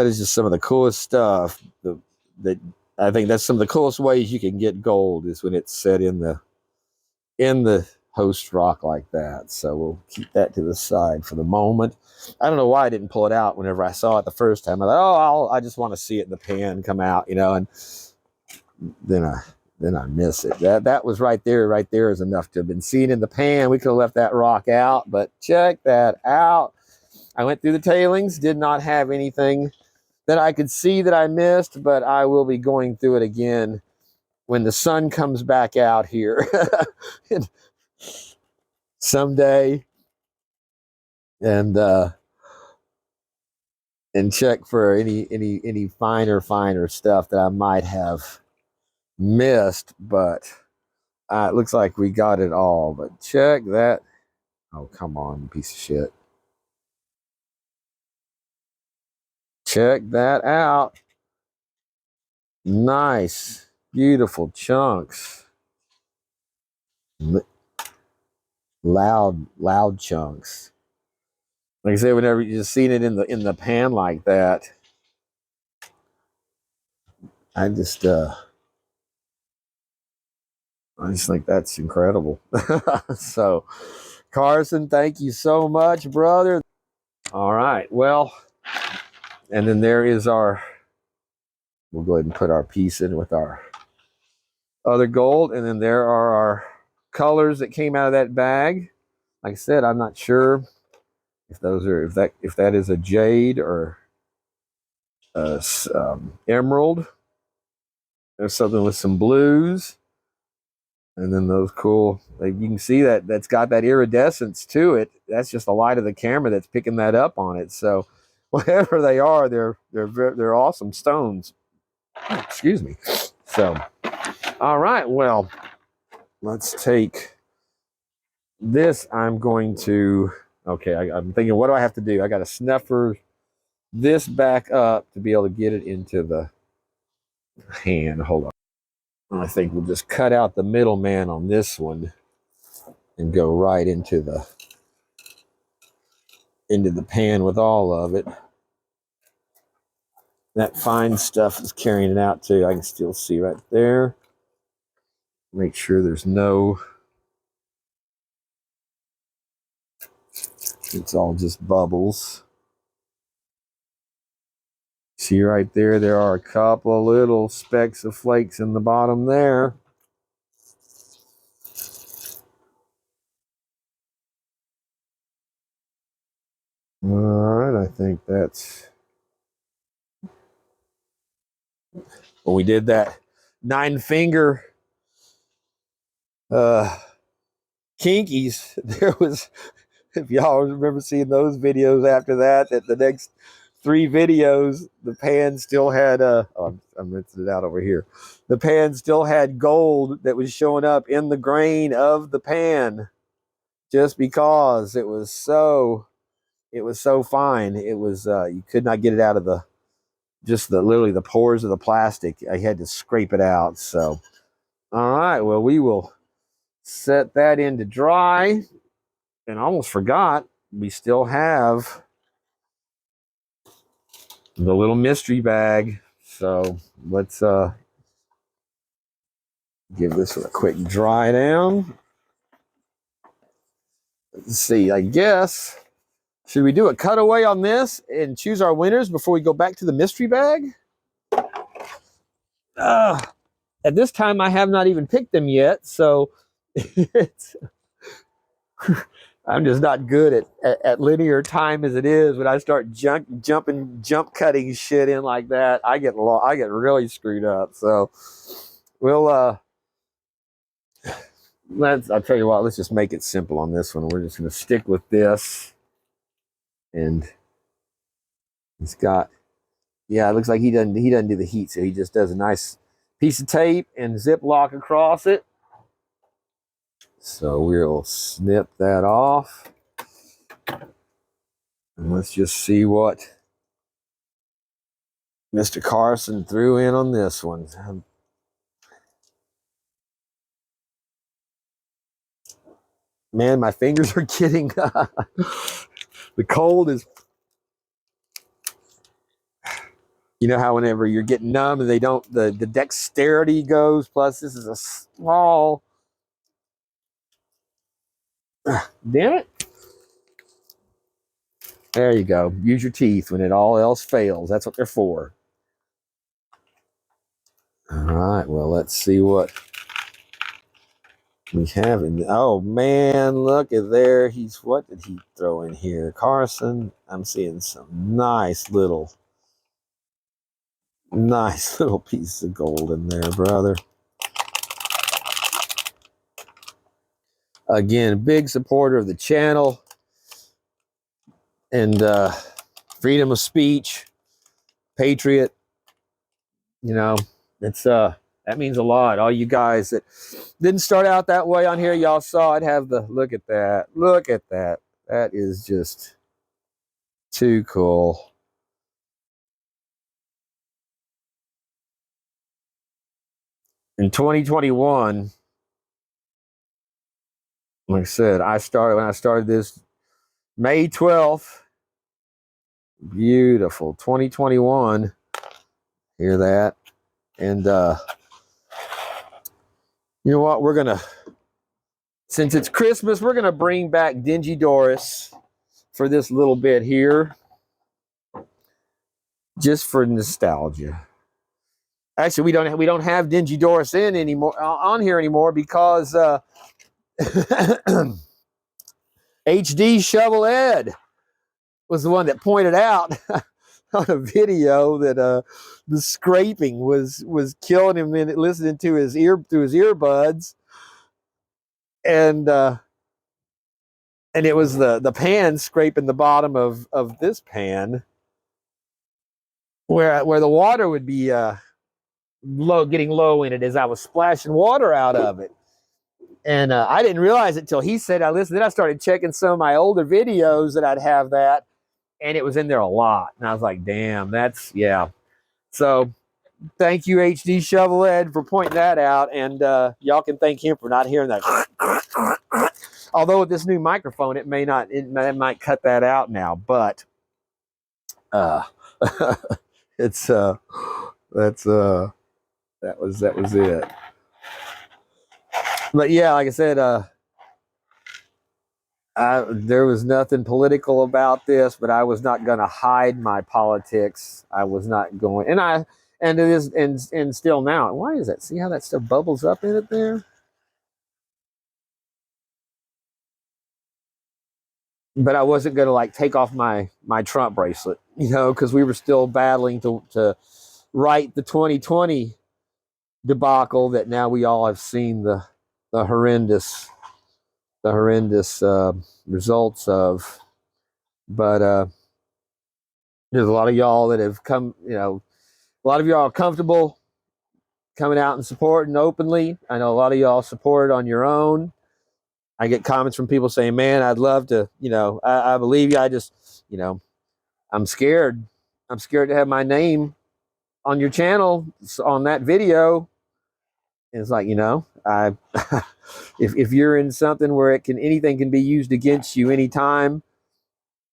is just some of the coolest stuff. That I think that's some of the coolest ways you can get gold is when it's set in the host rock like that. So we'll keep that to the side for the moment. I don't know why I didn't pull it out whenever I saw it the first time. I thought, oh, I just want to see it in the pan come out, you know, and then I miss it. That was right there. Right there is enough to have been seen in the pan. We could have left that rock out, but check that out. I went through the tailings, did not have anything that I could see that I missed, but I will be going through it again when the sun comes back out here someday, and check for any finer stuff that I might have missed. But it looks like we got it all. But check that. Oh, come on, you piece of shit. Check that out. Nice. Beautiful chunks. Loud chunks. Like I said, whenever you just seen it in the pan like that, I just think that's incredible. So, Carson, thank you so much, brother. All right, well, and then there is our. We'll go ahead and put our piece in with our other gold, and then there are our colors that came out of that bag. Like I said, I'm not sure if those are if that is a jade or a, emerald. There's something with some blues, and then those cool. Like you can see that's got that iridescence to it. That's just the light of the camera that's picking that up on it. So whatever they are, they're awesome stones. Excuse me. So, all right. Well, let's take this. I'm going to. Okay, I'm thinking, what do I have to do? I got to snuffer this back up to be able to get it into the hand. Hold on. I think we'll just cut out the middleman on this one and go right into the pan with all of it. That fine stuff is carrying it out too. I can still see right there. Make sure there's no. It's all just bubbles. See right there, there are a couple of little specks of flakes in the bottom there. All right, I think that's. When we did that 9-finger kinkies, there was, if y'all remember seeing those videos after that the next 3 videos, the pan still had I'm rinsing it out over here. The pan still had gold that was showing up in the grain of the pan, just because it was so fine. It was you could not get it out of literally the pores of the plastic. I had to scrape it out. So, all right, well, we will set that in to dry. And I almost forgot, we still have the little mystery bag. So let's give this a quick dry down. Let's see, I guess, should we do a cutaway on this and choose our winners before we go back to the mystery bag? At this time, I have not even picked them yet, so it's, I'm just not good at linear time as it is. When I start jump cutting shit in like that, I get really screwed up. So we'll I'll tell you what, let's just make it simple on this one. We're just gonna stick with this, and it's got, yeah, it looks like he doesn't do the heat, so he just does a nice piece of tape and Ziploc across it. So we'll snip that off. And let's just see what Mr. Carson threw in on this one. Man, my fingers are getting the cold is, you know how whenever you're getting numb and they don't, the dexterity goes, plus this is a small, damn it. There you go. Use your teeth when it all else fails. That's what they're for. All right, well, let's see what we have in. Oh man, look at there. What did he throw in here? Carson, I'm seeing some nice little pieces of gold in there, brother. Again, big supporter of the channel and freedom of speech, patriot. You know, it's that means a lot. All you guys that didn't start out that way on here, y'all saw it have the look at that. Look at that. That is just too cool. in 2021, like I said, when I started this May 12th, beautiful 2021. Hear that? And you know what? Since it's Christmas, we're gonna bring back Dingy Doris for this little bit here, just for nostalgia. Actually, we don't have Dingy Doris on here anymore because HD Shovel Ed was the one that pointed out on a video that the scraping was killing him and listening to his earbuds, and it was the pan scraping the bottom of this pan where the water would be getting low in it as I was splashing water out of it. And I didn't realize it till he said I listened. Then I started checking some of my older videos that I'd have that, and it was in there a lot. And I was like, damn, that's, yeah. So thank you, HD Shovel Ed, for pointing that out. And y'all can thank him for not hearing that. Although with this new microphone, it might cut that out now. But it's that was it. But yeah, like I said, there was nothing political about this, but I was not going to hide my politics. I was not going, and it is, and still now. Why is that? See how that stuff bubbles up in it there? But I wasn't going to like take off my Trump bracelet, because we were still battling to right the 2020 debacle that now we all have seen the horrendous results of. But there's a lot of y'all that have come, a lot of y'all are comfortable coming out and supporting openly. I know a lot of y'all support on your own. I get comments from people saying, man, I'd love to, I believe you. I just, I'm scared. I'm scared to have my name on your channel on that video. And it's like, I if you're in something where anything can be used against you anytime,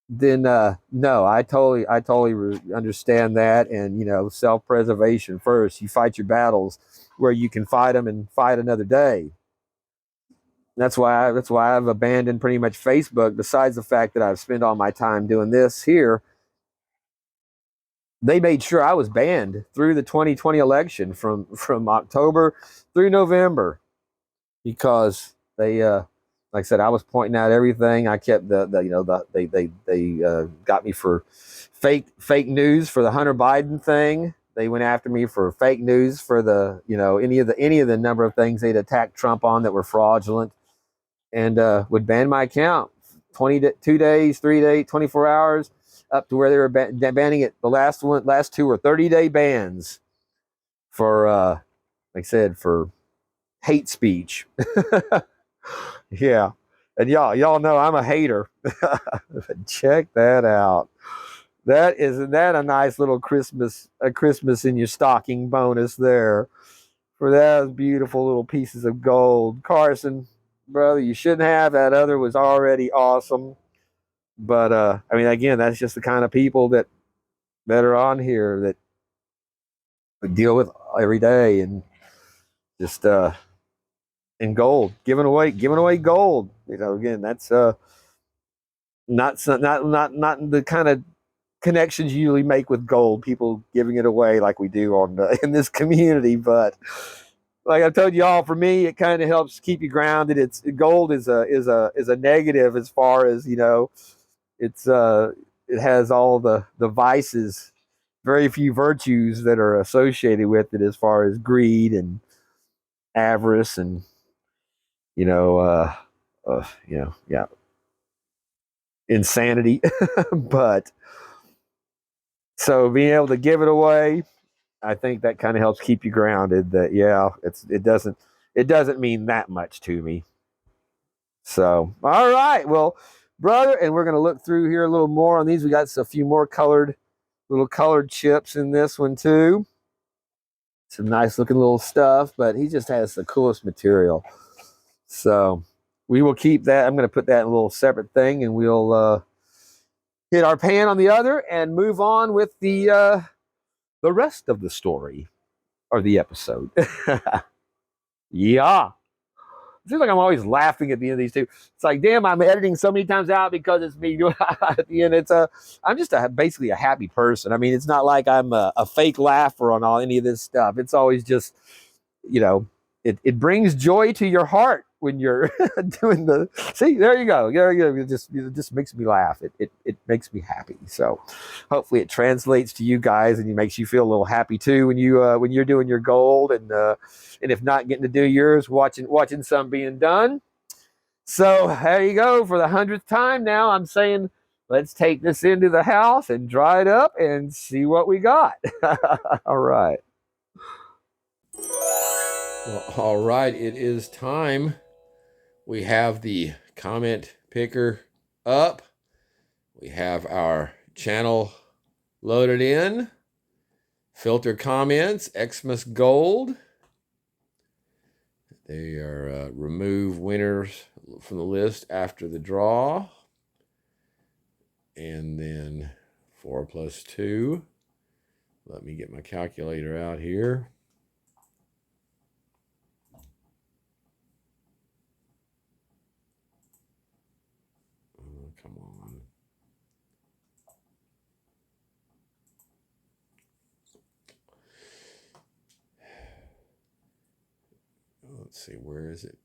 then no, I totally understand that. And self-preservation first. You fight your battles where you can fight them and fight another day. That's why I've abandoned pretty much Facebook. Besides the fact that I've spent all my time doing this here, they made sure I was banned through the 2020 election from October through November, because they like I said, I was pointing out everything. I kept they got me for fake news for the Hunter Biden thing. They went after me for fake news for the any of the number of things they'd attacked Trump on that were fraudulent, and would ban my account 2 days, 3 days, 24 hours, up to where they were banning it. The last two were 30-day bans for like I said, for hate speech. Yeah. And y'all know I'm a hater. Check that out. Isn't that a nice little Christmas in your stocking bonus there for those beautiful little pieces of gold. Carson, brother, you shouldn't have. That other was already awesome. But I mean, again, that's just the kind of people that are on here that we deal with every day, and just in gold, giving away gold. Again, that's not the kind of connections you usually make with gold. People giving it away like we do in this community. But like I told you all, for me, it kind of helps keep you grounded. It's gold is a negative as far as it's it has all the vices, very few virtues that are associated with it, as far as greed and avarice and yeah, insanity. But so being able to give it away, I think that kind of helps keep you grounded. That it doesn't mean that much to me. So all right, well, brother, and we're gonna look through here a little more on these. We got a few more colored chips in this one too. some nice looking little stuff, but he just has the coolest material. So we will keep that. I'm going to put that in a little separate thing, and we'll hit our pan on the other and move on with the rest of the story or the episode. Yeah. It seems like I'm always laughing at the end of these two. It's like, damn, I'm editing so many times out because it's me doing at the end. I'm just basically a happy person. I mean, it's not like I'm a fake laugher on any of this stuff. It's always just, it brings joy to your heart when you're doing the. See, there you go. There you go. It just makes me laugh. It makes me happy. So, hopefully, it translates to you guys and it makes you feel a little happy too when you're doing your gold and if not getting to do yours, watching some being done. So there you go. For the 100th time now, I'm saying let's take this into the house and dry it up and see what we got. All right. Well, all right, it is time. We have the comment picker up. We have our channel loaded in. Filter comments, Xmas Gold. They are remove winners from the list after the draw. And then 4 plus 2. Let me get my calculator out here. Come on. Let's see, where is it?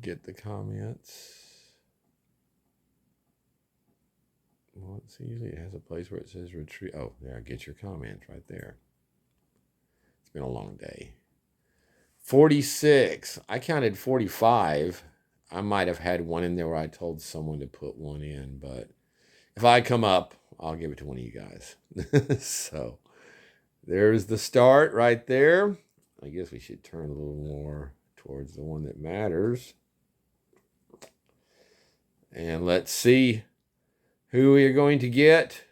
Get the comments. Well, let's see, usually it has a place where it says retrieve. Oh, there, get your comments right there. It's been a long day. 46. I counted 45. I might have had one in there where I told someone to put one in, but if I come up, I'll give it to one of you guys. So there's the start right there. I guess we should turn a little more towards the one that matters. And let's see who we are going to get.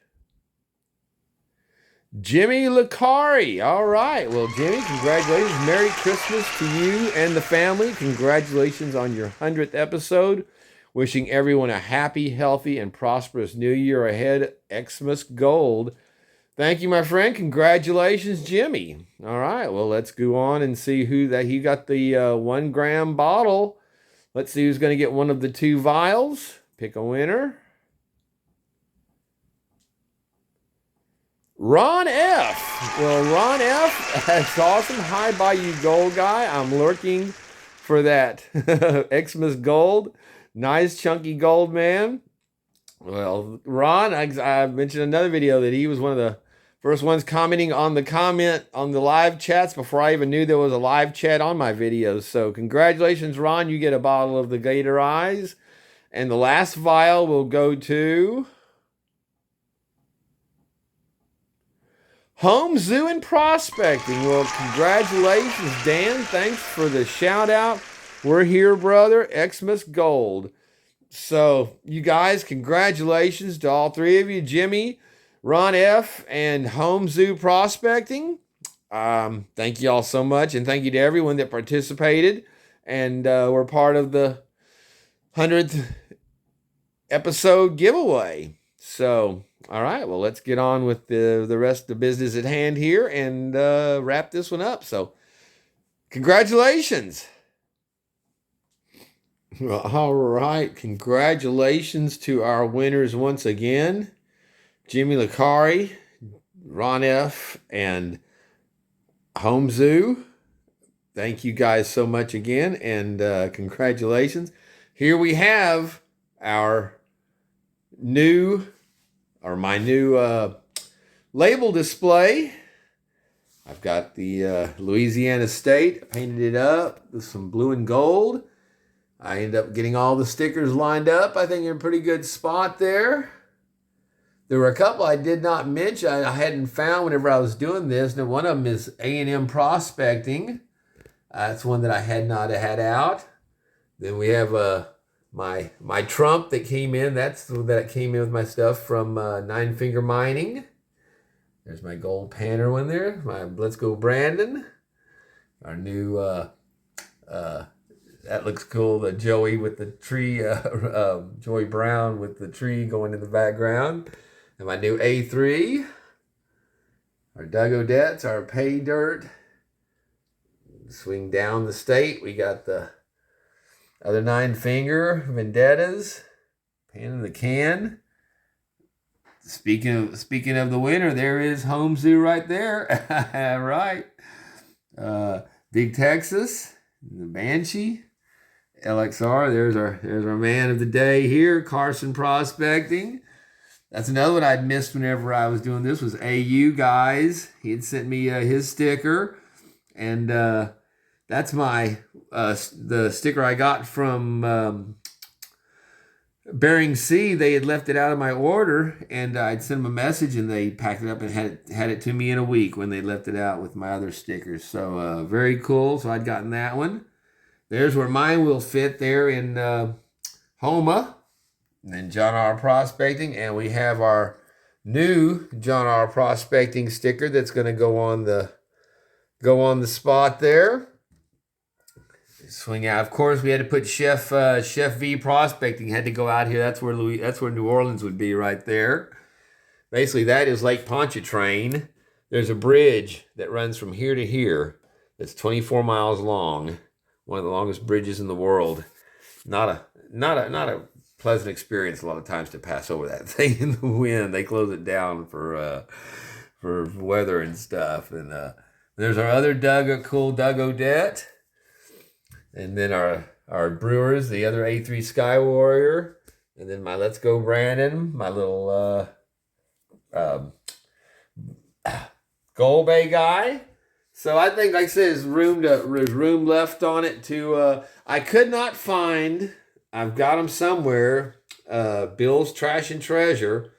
Jimmy Licari. All right. Well, Jimmy, congratulations. Merry Christmas to you and the family. Congratulations on your 100th episode. Wishing everyone a happy, healthy, and prosperous new year ahead. Xmas Gold. Thank you, my friend. Congratulations, Jimmy. All right. Well, let's go on and see who that he got the 1 gram bottle. Let's see who's going to get one of the 2 vials. Pick a winner. Ron F. Well, Ron F, that's awesome. Hi, Bayou Gold guy. I'm lurking for that Xmas Gold. Nice, chunky gold, man. Well, Ron, I mentioned in another video that he was one of the first ones commenting on the comment on the live chats before I even knew there was a live chat on my videos. So congratulations, Ron. You get a bottle of the Gator Eyes. And the last vial will go to Home Zoo and Prospecting. Well, congratulations, Dan. Thanks for the shout out. We're here, brother. Xmas Gold. So, you guys, congratulations to all 3 of you, Jimmy, Ron F., and Home Zoo Prospecting. Thank you all so much, and thank you to everyone that participated and were part of the 100th episode giveaway. So, all right, well, let's get on with the rest of the business at hand here and wrap this one up. So, congratulations. All right, congratulations to our winners once again. Jimmy Licari, Ron F., and Home Zoo. Thank you guys so much again, and congratulations. Here we have my new label display. I've got the Louisiana State. I painted it up with some blue and gold. I ended up getting all the stickers lined up. I think in a pretty good spot there. There were a couple I did not mention. I hadn't found whenever I was doing this. Now, one of them is A&M Prospecting. That's one that I had not had out. Then we have my trump that came in. That's the one that came in with my stuff from Nine Finger Mining. There's my gold panner one there. My Let's Go Brandon. our new that looks cool. The Joey with the tree, Joey Brown with the tree going in the background. And my new A3, our Doug Odets, our pay dirt. Swing down the state. We got the other 9-finger vendettas, pan in the can. Speaking of the winner, there is Home Zoo right there. Right. Big Texas, the Banshee, LXR. There's our man of the day here, Carson Prospecting. That's another one I'd missed whenever I was doing this. Was AU guys. He had sent me his sticker, and that's my the sticker I got from Bering Sea. They had left it out of my order, and I'd sent them a message, and they packed it up and had it to me in a week when they left it out with my other stickers. So very cool. So I'd gotten that one. There's where mine will fit there in Homa. And then John R. Prospecting, and we have our new John R. Prospecting sticker that's going to go on the spot there. Swing out. Of course, we had to put Chef V Prospecting had to go out here. That's where New Orleans would be right there. Basically, that is Lake Pontchartrain. There's a bridge that runs from here to here. That's 24 miles long. One of the longest bridges in the world. Not a pleasant experience a lot of times to pass over that thing in the wind. They close it down for weather and stuff. And there's our other cool Doug Odette. And then our Brewers, the other A3 Sky Warrior. And then my Let's Go Brandon, my little Gold Bay guy. So I think, like I said, there's room left on it to... I could not find... I've got them somewhere. Bill's Trash and Treasure.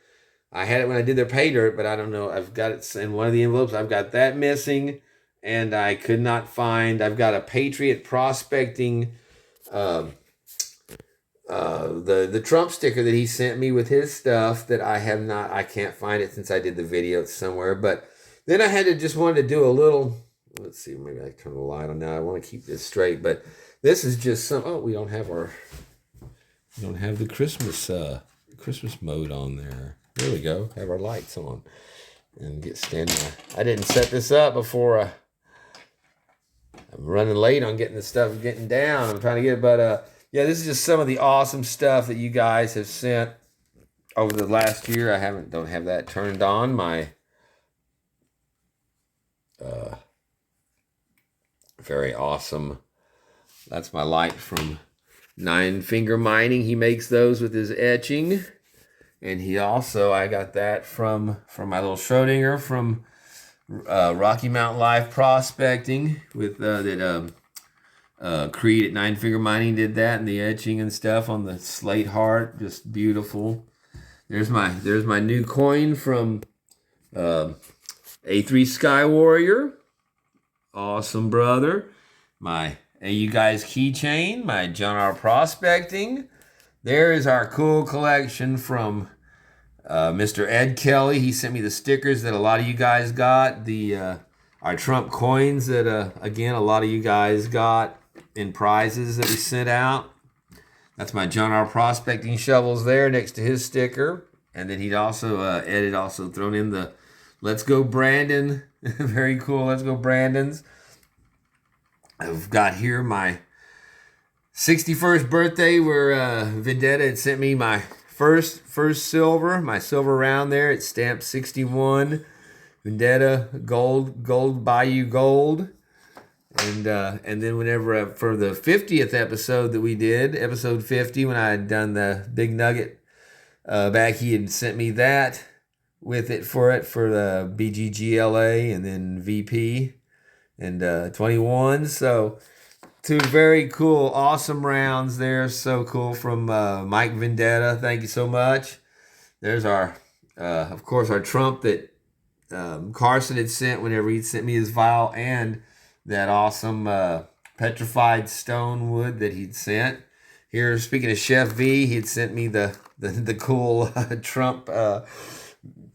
I had it when I did their pay dirt, but I don't know. I've got it in one of the envelopes. I've got that missing, and I could not find. I've got a Patriot Prospecting, the Trump sticker that he sent me with his stuff that I have not. I can't find it since I did the video. It's somewhere. But then I had to just wanted to do a little. Let's see. Maybe I can turn the light on now. I want to keep this straight, but this is just some. Oh, we don't have our. We don't have the Christmas mode on there. There we go. Have our lights on. And get standing. I didn't set this up before. I'm running late on getting the stuff getting down. I'm trying to get it, but yeah, this is just some of the awesome stuff that you guys have sent over the last year. I don't have that turned on. My very awesome. That's my light from 9-Finger Mining. He makes those with his etching. And he also, I got that from my little Schrodinger from Rocky Mountain Live Prospecting with Creed at 9-Finger Mining did that, and the etching and stuff on the slate heart, just beautiful. There's my new coin from A3 Sky Warrior. Awesome, brother. My you guys keychain, my John R. Prospecting. There is our cool collection from Mr. Ed Kelly. He sent me the stickers that a lot of you guys got. Our Trump coins that, again, a lot of you guys got in prizes that we sent out. That's my John R. Prospecting shovels there next to his sticker. And then he'd also, Ed had also thrown in the Let's Go Brandon. Very cool, Let's Go Brandons. I've got here my 61st birthday where Vendetta had sent me my first silver, my silver round there. It's stamped 61. Vendetta gold Bayou Gold. And then whenever for the 50th episode that we did, episode 50, when I had done the Big Nugget back, he had sent me that with it for the BGGLA and then VP and 21. So two very cool, awesome rounds there. So cool from Mike Vendetta. Thank you so much. There's our, of course, our Trump that Carson had sent whenever he sent me his vial, and that awesome petrified stone wood that he'd sent. Here, speaking of Chef V, he'd sent me the cool Trump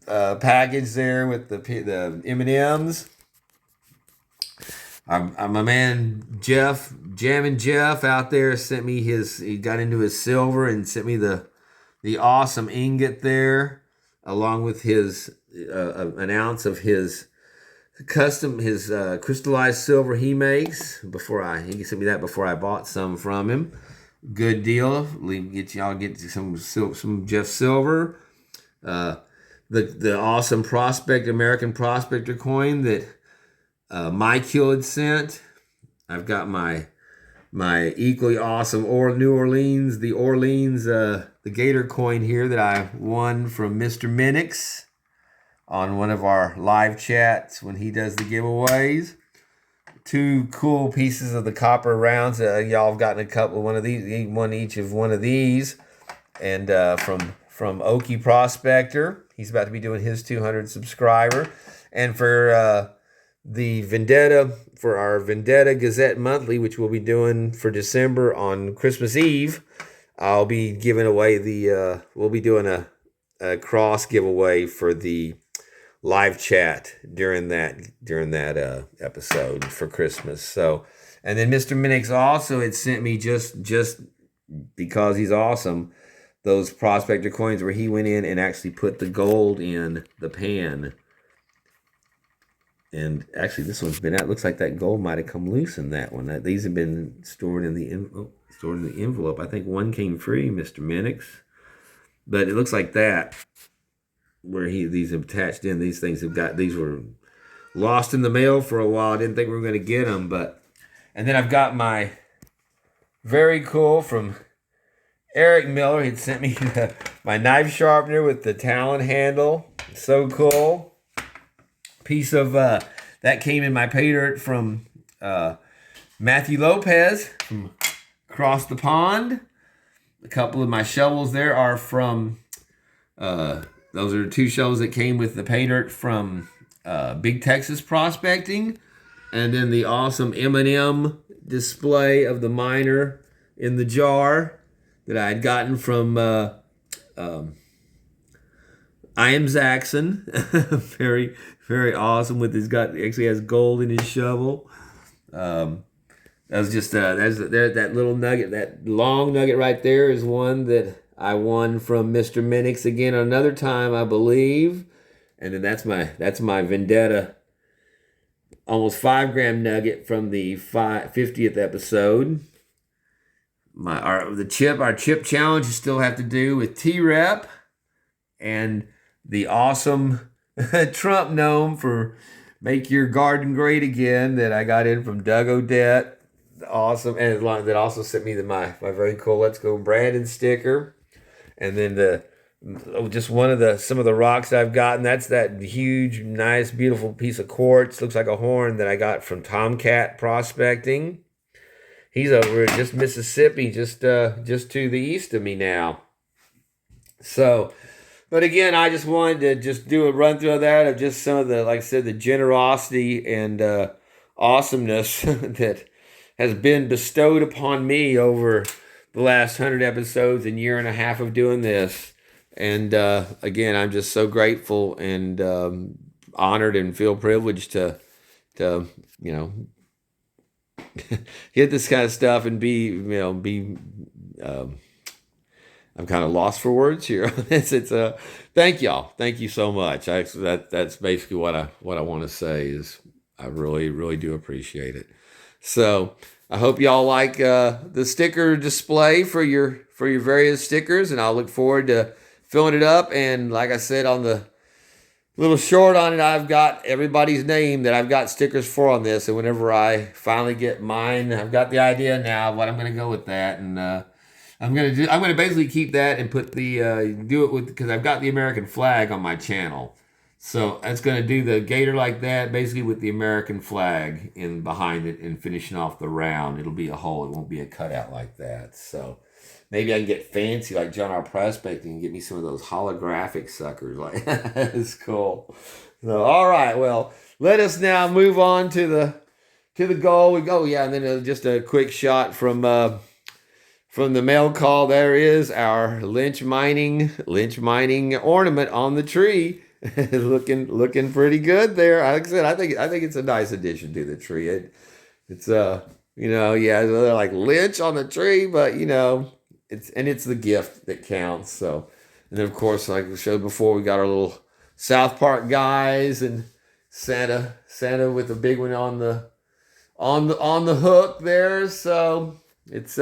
package there with the M&Ms. My man Jeff, Jammin' Jeff out there sent me he got into his silver and sent me the awesome ingot there, along with his an ounce of his crystallized silver he makes. He sent me that before I bought some from him. Good deal. Get some Jeff Silver. The awesome American Prospector coin that Mike Hill had sent. I've got my equally awesome the Orleans the Gator coin here that I won from Mr. Minix on one of our live chats when he does the giveaways. 2 cool pieces of the copper rounds. Y'all have gotten one of these, one each of one of these, and from Okie Prospector. He's about to be doing his 200 subscriber, and for our Vendetta Gazette Monthly, which we'll be doing for December on Christmas Eve, I'll be giving away we'll be doing a cross giveaway for the live chat during that episode for Christmas. So, and then Mr. Minix also had sent me just because he's awesome, those Prospector coins where he went in and actually put the gold in the pan. And actually, this one's been out. Looks like that gold might have come loose in that one. These have been stored in the envelope. I think one came free, Mr. Minix. But it looks like that, where these have attached in. These were lost in the mail for a while. I didn't think we were going to get them, and then I've got my very cool from Eric Miller. He'd sent me my knife sharpener with the Talon handle. So cool. Piece of that came in my pay dirt from Matthew Lopez from across the pond. A couple of my shovels there are from those are 2 shovels that came with the pay dirt from Big Texas Prospecting, and then the awesome M&M display of the miner in the jar that I had gotten from I Am Zaxxon. Very, very awesome. Actually has gold in his shovel. That was just that little nugget, that long nugget right there is one that I won from Mr. Minix again another time, I believe. And then that's my Vendetta almost 5-gram nugget from the 50th episode. Our chip challenge still have to do with T-Rep and the awesome Trump gnome for Make Your Garden Great Again that I got in from Doug Odette. Awesome. And that also sent me my very cool Let's Go Brandon sticker. And then just some of the rocks I've gotten. That's that huge, nice, beautiful piece of quartz. Looks like a horn that I got from Tomcat Prospecting. He's over just Mississippi, just to the east of me now. So, but again, I just wanted to just do a run through of that, of just some of the, like I said, the generosity and awesomeness that has been bestowed upon me over the last 100 episodes and year and a half of doing this. And again, I'm just so grateful and honored and feel privileged to get this kind of stuff and I'm kind of lost for words here. Thank y'all. Thank you so much. That's basically what I want to say is I really, really do appreciate it. So I hope y'all like the sticker display for your various stickers, and I'll look forward to filling it up. And like I said on the little short on it, I've got everybody's name that I've got stickers for on this, and whenever I finally get mine, I've got the idea now of what I'm going to go with that, and I'm going to basically keep that and put because I've got the American flag on my channel. So that's going to do the gator like that, basically with the American flag in behind it and finishing off the round. It'll be a hole. It won't be a cutout like that. So maybe I can get fancy like John R. Prospecting and get me some of those holographic suckers. Like that's cool. So all right, well, let us now move on to the goal. And then just a quick shot from the mail call. There is our lynch mining ornament on the tree. looking pretty good there. Like I said, I think it's a nice addition to the tree. It's yeah, they're like lynch on the tree, but it's the gift that counts. So, and then of course, like we showed before, we got our little South Park guys and Santa with a big one on the hook there. So it's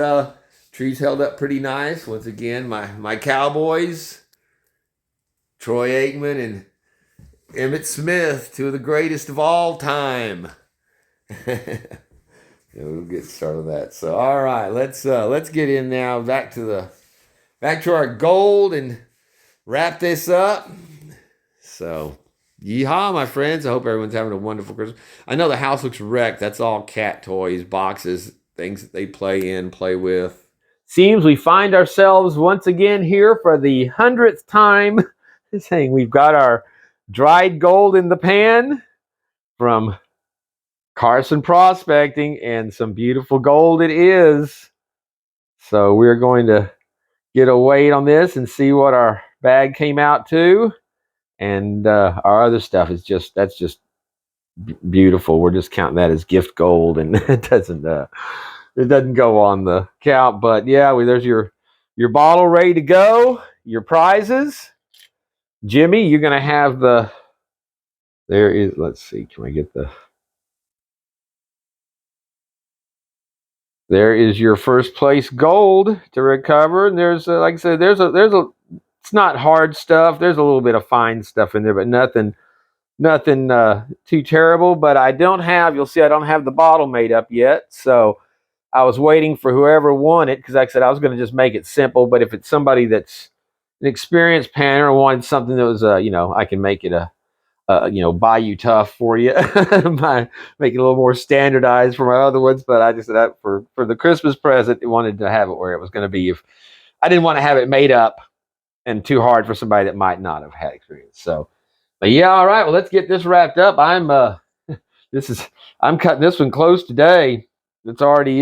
tree's held up pretty nice. Once again, my Cowboys, Troy Aikman and Emmitt Smith, two of the greatest of all time. We'll get started with that. So, all right, let's get in now. Back to our gold and wrap this up. So, yeehaw, my friends! I hope everyone's having a wonderful Christmas. I know the house looks wrecked. That's all cat toys, boxes, things that they play with. Seems we find ourselves once again here for the 100th time, saying we've got our dried gold in the pan from Carson Prospecting, and some beautiful gold it is. So we're going to get a weight on this and see what our bag came out to. And our other stuff is that's just beautiful. We're just counting that as gift gold, and it doesn't go on the count. But yeah, there's your bottle ready to go. Your prizes, Jimmy. You're gonna have there is. Let's see. Can I get the? There is your first place gold to recover. And there's like I said, there's a. It's not hard stuff. There's a little bit of fine stuff in there, but nothing too terrible. But I don't have. You'll see, I don't have the bottle made up yet. So I was waiting for whoever won it, because like I said, I was going to just make it simple. But if it's somebody that's an experienced panner and wanted something that was, I can make it Bayou tough for you, make it a little more standardized for my other ones. But I just said that for the Christmas present, I wanted to have it where it was going to be. If I didn't want to have it made up and too hard for somebody that might not have had experience. So, but yeah, all right. Well, let's get this wrapped up. I'm cutting this one close today. It's already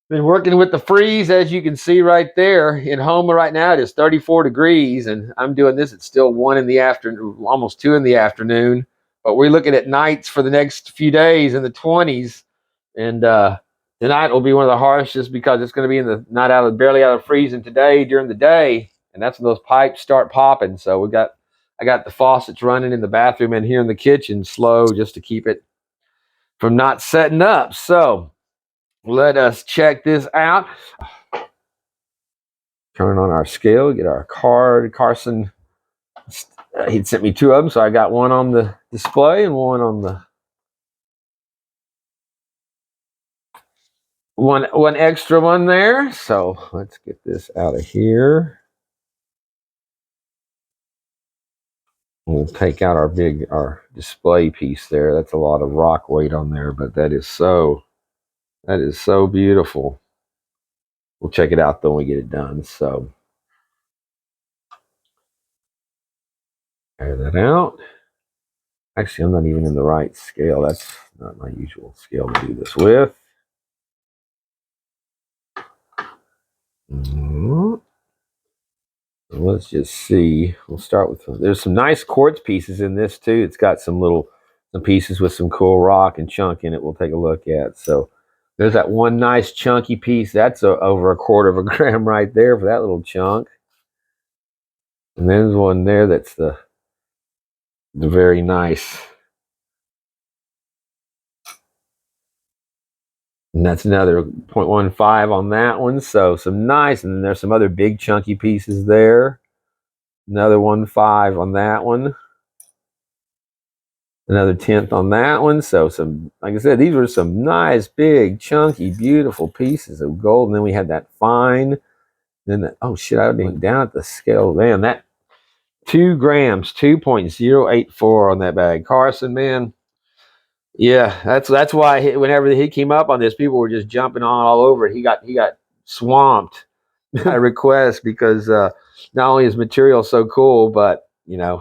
been working with the freeze, as you can see right there. In Houma right now, it is 34 degrees, and I'm doing this. It's still 1 in the afternoon, almost 2 in the afternoon. But we're looking at nights for the next few days in the 20s, and tonight will be one of the harshest, because it's going to be barely out of freezing today during the day, and that's when those pipes start popping. So I got the faucets running in the bathroom and here in the kitchen slow, just to keep it from not setting up. So let us check this out. Turn on our scale, get our card. Carson, he'd sent me 2 of them, so I got one on the display and one on the one extra one there. So let's get this out of here. We'll take out our display piece there. That's a lot of rock weight on there, but that is so beautiful. We'll check it out though when we get it done. So tear that out. Actually, I'm not even in the right scale. That's not my usual scale to do this with. Let's just see. We'll start with, there's some nice quartz pieces in this too. It's got some pieces with some cool rock and chunk in it we'll take a look at. So there's that one nice chunky piece. That's over 1/4 gram right there for that little chunk. And then there's one there that's the very nice. And that's another 0.15 on that one. So some nice, and then there's some other big chunky pieces there. Another 1.5 on that one. Another 1/10 on that one. So some, like I said, these were some nice, big, chunky, beautiful pieces of gold. And then we had that fine. Then that, oh shit, I went down at the scale. Man, that 2 grams, 2.084 on that bag. Carson, man. Yeah, that's why whenever he came up on this, people were just jumping all over it. He got swamped by requests, because not only is material so cool, but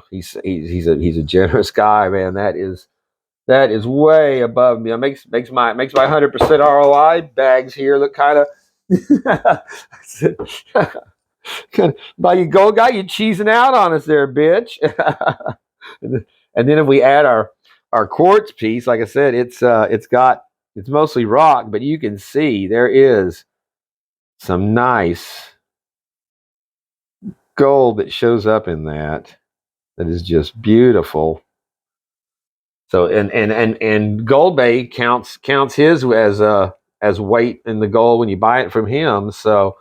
he's a generous guy, man. That is way above me. It makes my 100% ROI bags here look kind of. By you gold guy, you cheesing out on us there, bitch. And then if we add our quartz piece, like I said, it's mostly rock, but you can see there is some nice gold that shows up in that is just beautiful. So and Gold Bay counts his as weight in the gold when you buy it from him. So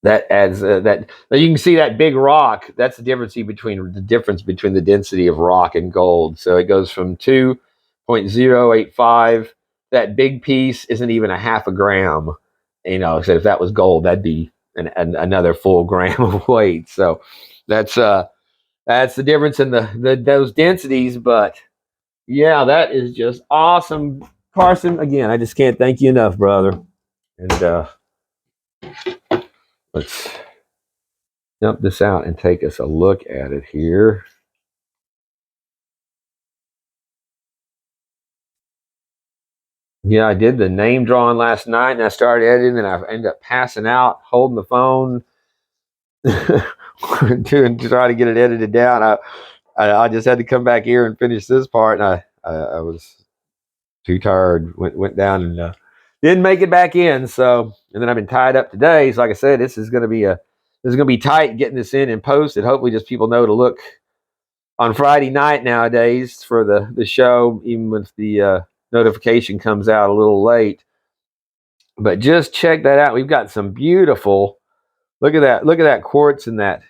that adds that you can see that big rock. That's the difference between the density of rock and gold. So it goes from 2.085. That big piece isn't even a half a gram. So if that was gold, that'd be another full gram of weight. So that's the difference in those densities. But yeah, that is just awesome, Carson. Again, I just can't thank you enough, brother. And let's dump this out and take us a look at it here. Yeah, I did the name drawing last night, and I started editing, and I ended up passing out, holding the phone, to try to get it edited down. I just had to come back here and finish this part, and I was too tired. Went down and didn't make it back in. So, and then I've been tied up today. So, like I said, this is going to be tight getting this in and posted. Hopefully, just people know to look on Friday night nowadays for the show, even if the notification comes out a little late. But just check that out. We've got some beautiful. Look at that quartz in that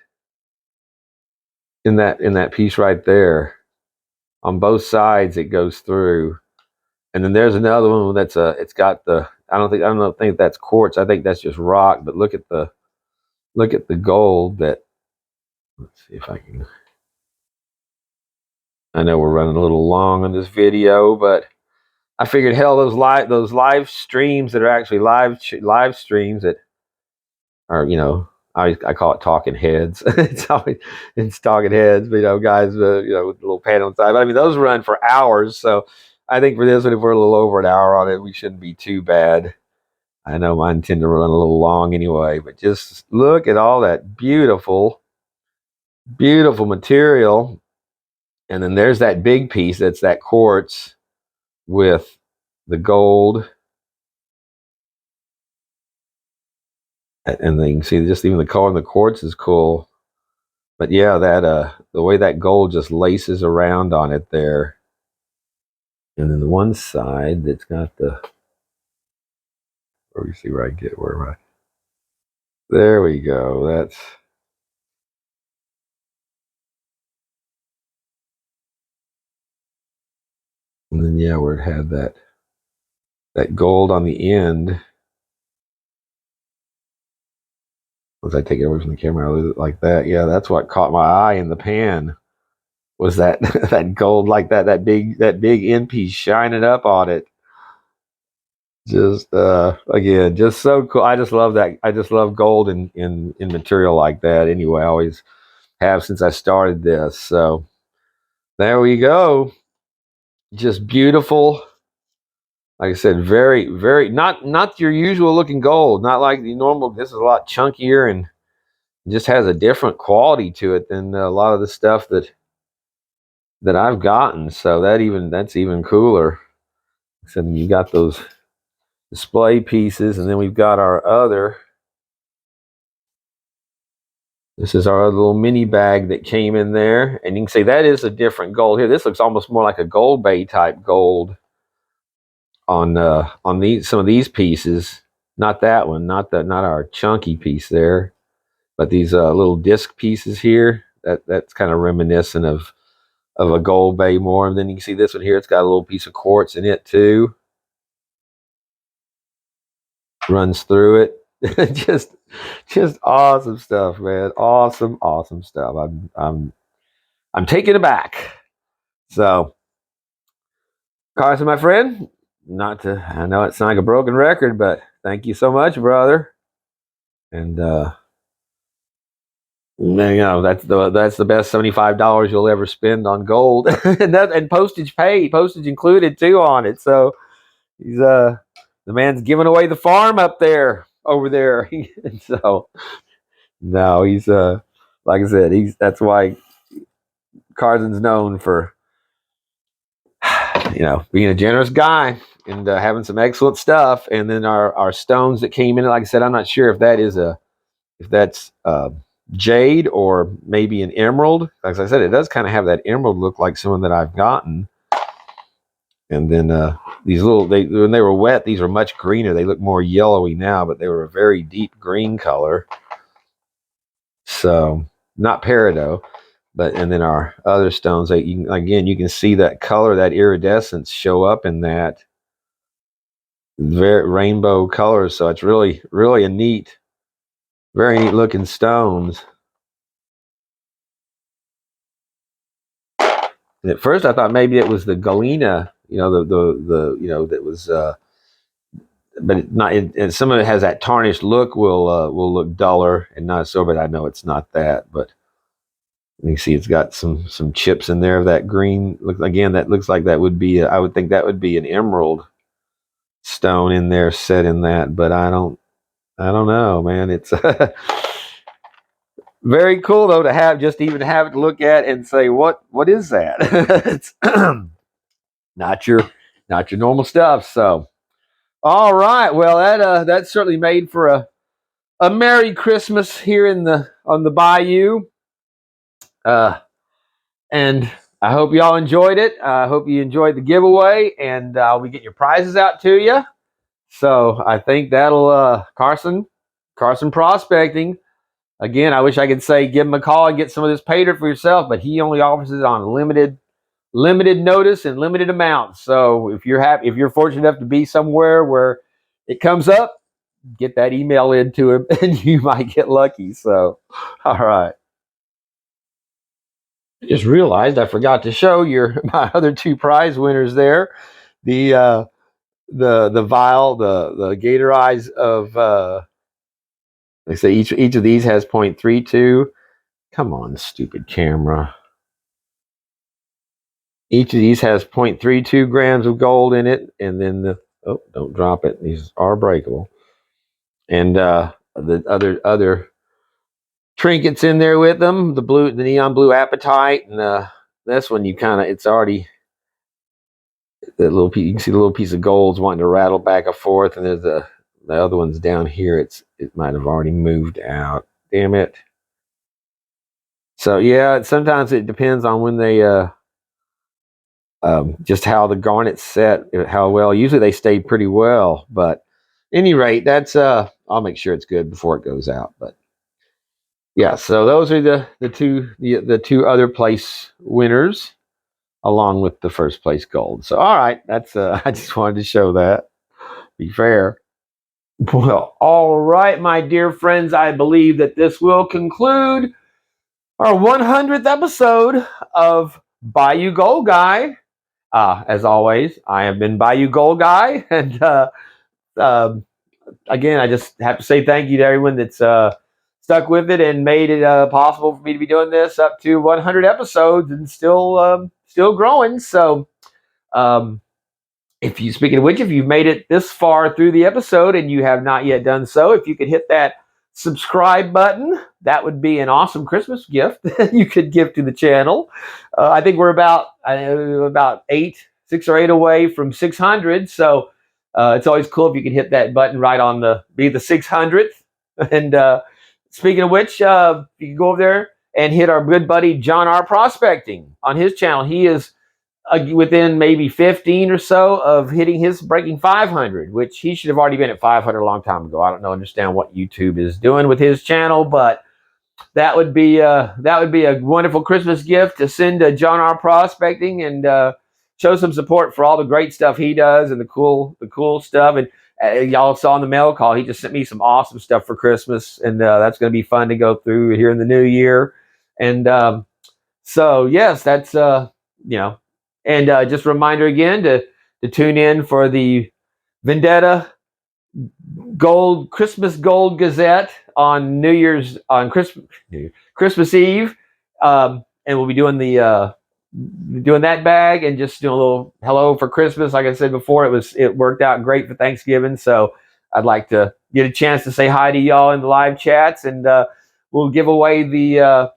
piece right there. On both sides, it goes through. And then there's another one that's it's got the. I don't think that's quartz. I think that's just rock. But look at the gold that. Let's see if I can. I know we're running a little long on this video, but I figured, hell, those live streams that are actually live streams that are, I call it talking heads. it's talking heads, but, guys, with a little panel inside. But I mean, those run for hours. So I think for this one, if we're a little over an hour on it, we shouldn't be too bad. I know mine tend to run a little long anyway, but just look at all that beautiful, beautiful material. And then there's that big piece. That's that quartz with the gold. And then you can see just even the color in the quartz is cool. But yeah, that the way that gold just laces around on it there. And then the one side that's got the, where we see where I get where I, there we go. That's, and then yeah, where it had that gold on the end. Once I take it away from the camera, I lose it like that. Yeah, that's what caught my eye in the pan. Was that that gold, like that big end piece shining up on it. Just again, just so cool. I just love that. I just love gold in material like that. Anyway, I always have since I started this. So there we go. Just beautiful. Like I said, very, very not your usual looking gold. Not like the normal. This is a lot chunkier and just has a different quality to it than a lot of the stuff that I've gotten. So that's even cooler. So you got those display pieces, and then we've got our other. This is our little mini bag that came in there, and you can see that is a different gold here. This looks almost more like a Gold Bay type gold on some of these pieces. Not that one, not our chunky piece there, but these little disc pieces here. That's kind of reminiscent of a Gold Bay more. And then you can see this one here. It's got a little piece of quartz in it too. Runs through it. just awesome stuff, man. Awesome stuff. I'm taken aback. So, Carson, my friend, I know it's not like a broken record, but thank you so much, brother. And that's the best $75 you'll ever spend on gold, and postage paid, postage included too on it. So he's the man's giving away the farm up there over there. So no, he's like I said, that's why Carson's known for, being a generous guy and having some excellent stuff. And then our stones that came in, like I said, I'm not sure if that's jade or maybe an emerald. Like I said, it does kind of have that emerald look like someone that I've gotten. And then these when they were wet, these were much greener. They look more yellowy now, but they were a very deep green color. So not peridot, and then our other stones, you can see that color, that iridescence show up in that very rainbow color. So it's really, really very neat looking stones. And at first I thought maybe it was the galena, that was, but it not. And some of it has that tarnished look. Will look duller and not so. But I know it's not that. But you can see it's got some chips in there of that green. Look again. That looks like that would be. I would think that would be an emerald stone in there set in that. But I don't know, man. It's very cool though to have even have it to look at and say what is that? It's not your normal stuff. So all right, well that certainly made for a Merry Christmas here on the Bayou, and I hope y'all enjoyed it. I hope you enjoyed the giveaway, and I'll be getting your prizes out to you. So I think that'll Carson Prospecting. Again, I wish I could say give him a call and get some of this pay dirt for yourself, but he only offers it on limited notice and limited amounts. So if you're fortunate enough to be somewhere where it comes up, get that email into him and you might get lucky. So, all right. I just realized I forgot to show my other two prize winners there. The vial, the gator eyes of they say each of these has 0.32. Come on, stupid camera. Each of these has 0.32 grams of gold in it, and then don't drop it. These are breakable. And the other trinkets in there with them, the neon blue apatite, and this one it's already that little piece. You can see the little piece of gold's wanting to rattle back and forth, and there's the other one's down here. It might have already moved out. Damn it. So yeah, sometimes it depends on when they just how the garnet's set, how well. Usually they stay pretty well, but at any rate, that's I'll make sure it's good before it goes out. But yeah, so those are the two other place winners, along with the first place gold. So all right, that's I just wanted to show that. Be fair. Well, all right, my dear friends, I believe that this will conclude our 100th episode of Bayou Gold Guy. As always, I have been Bayou Gold Guy, and again, I just have to say thank you to everyone that's stuck with it and made it possible for me to be doing this up to 100 episodes and still growing. So, speaking of which, if you've made it this far through the episode and you have not yet done so, if you could hit that subscribe button, that would be an awesome Christmas gift you could give to the channel. I think we're about 6 or 8 away from 600. So it's always cool if you can hit that button right on the 600th. And speaking of which, you can go over there and hit our good buddy John R. Prospecting on his channel. He is within maybe 15 or so of breaking 500, which he should have already been at 500 a long time ago. I don't understand what YouTube is doing with his channel, but that would be a wonderful Christmas gift to send to John R. Prospecting and show some support for all the great stuff he does and the cool stuff. And y'all saw in the mail call, he just sent me some awesome stuff for Christmas, and that's going to be fun to go through here in the new year. And so yes, that's and just a reminder again to tune in for the Vendetta Christmas Gold Gazette on Christmas Eve, and we'll be doing doing that bag and just doing a little hello for Christmas. Like I said before, it worked out great for Thanksgiving, so I'd like to get a chance to say hi to y'all in the live chats, and we'll give away the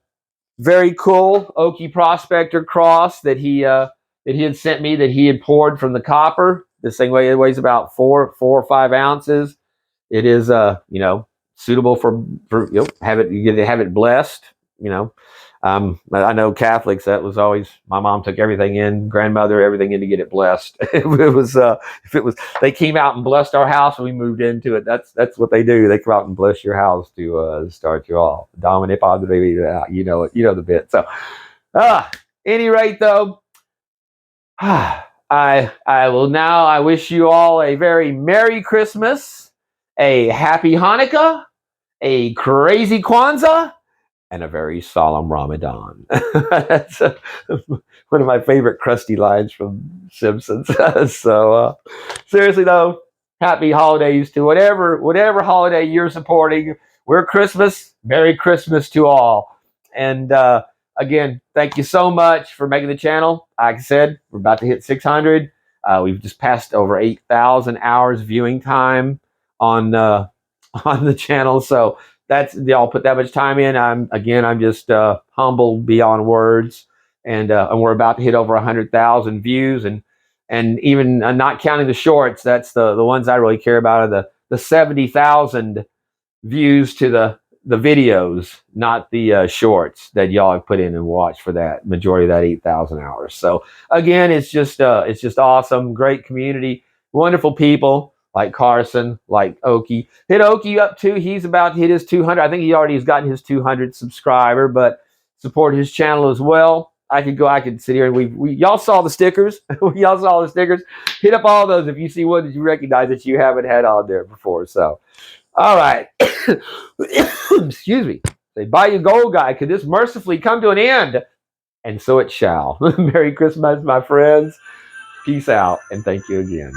very cool Okie Prospector cross that he had sent me, that he had poured from the copper. This thing weighs about 4 or 5 ounces. It is suitable for have it blessed. I know Catholics, that was always, my mom took everything in, grandmother, everything in to get it blessed. They came out and blessed our house when we moved into it. That's what they do. They come out and bless your house to start you off. Domine Padre, you know it, the bit. So, any rate though, I wish you all a very Merry Christmas, a Happy Hanukkah, a crazy Kwanzaa, and a very solemn Ramadan. That's one of my favorite Krusty lines from Simpsons. So seriously though, happy holidays to whatever holiday you're supporting. We're Christmas. Merry Christmas to all. And again, thank you so much for making the channel. Like I said, we're about to hit 600. We've just passed over 8,000 hours viewing time on the channel. So y'all put that much time in. I'm just humbled beyond words, and we're about to hit over 100,000 views, and even not counting the shorts. That's the ones I really care about, are the 70,000 views to the videos, not the shorts that y'all have put in and watched for that majority of that 8,000 hours. So again, it's just awesome, great community, wonderful people. Like Carson, like Okie. Hit Okie up too. He's about to hit his 200. I think he already has gotten his 200 subscriber, but support his channel as well. I could sit here and y'all saw the stickers. Y'all saw the stickers. Hit up all those if you see one that you recognize that you haven't had on there before. So, all right. Excuse me. Say bye, you gold guy. Could this mercifully come to an end? And so it shall. Merry Christmas, my friends. Peace out, and thank you again.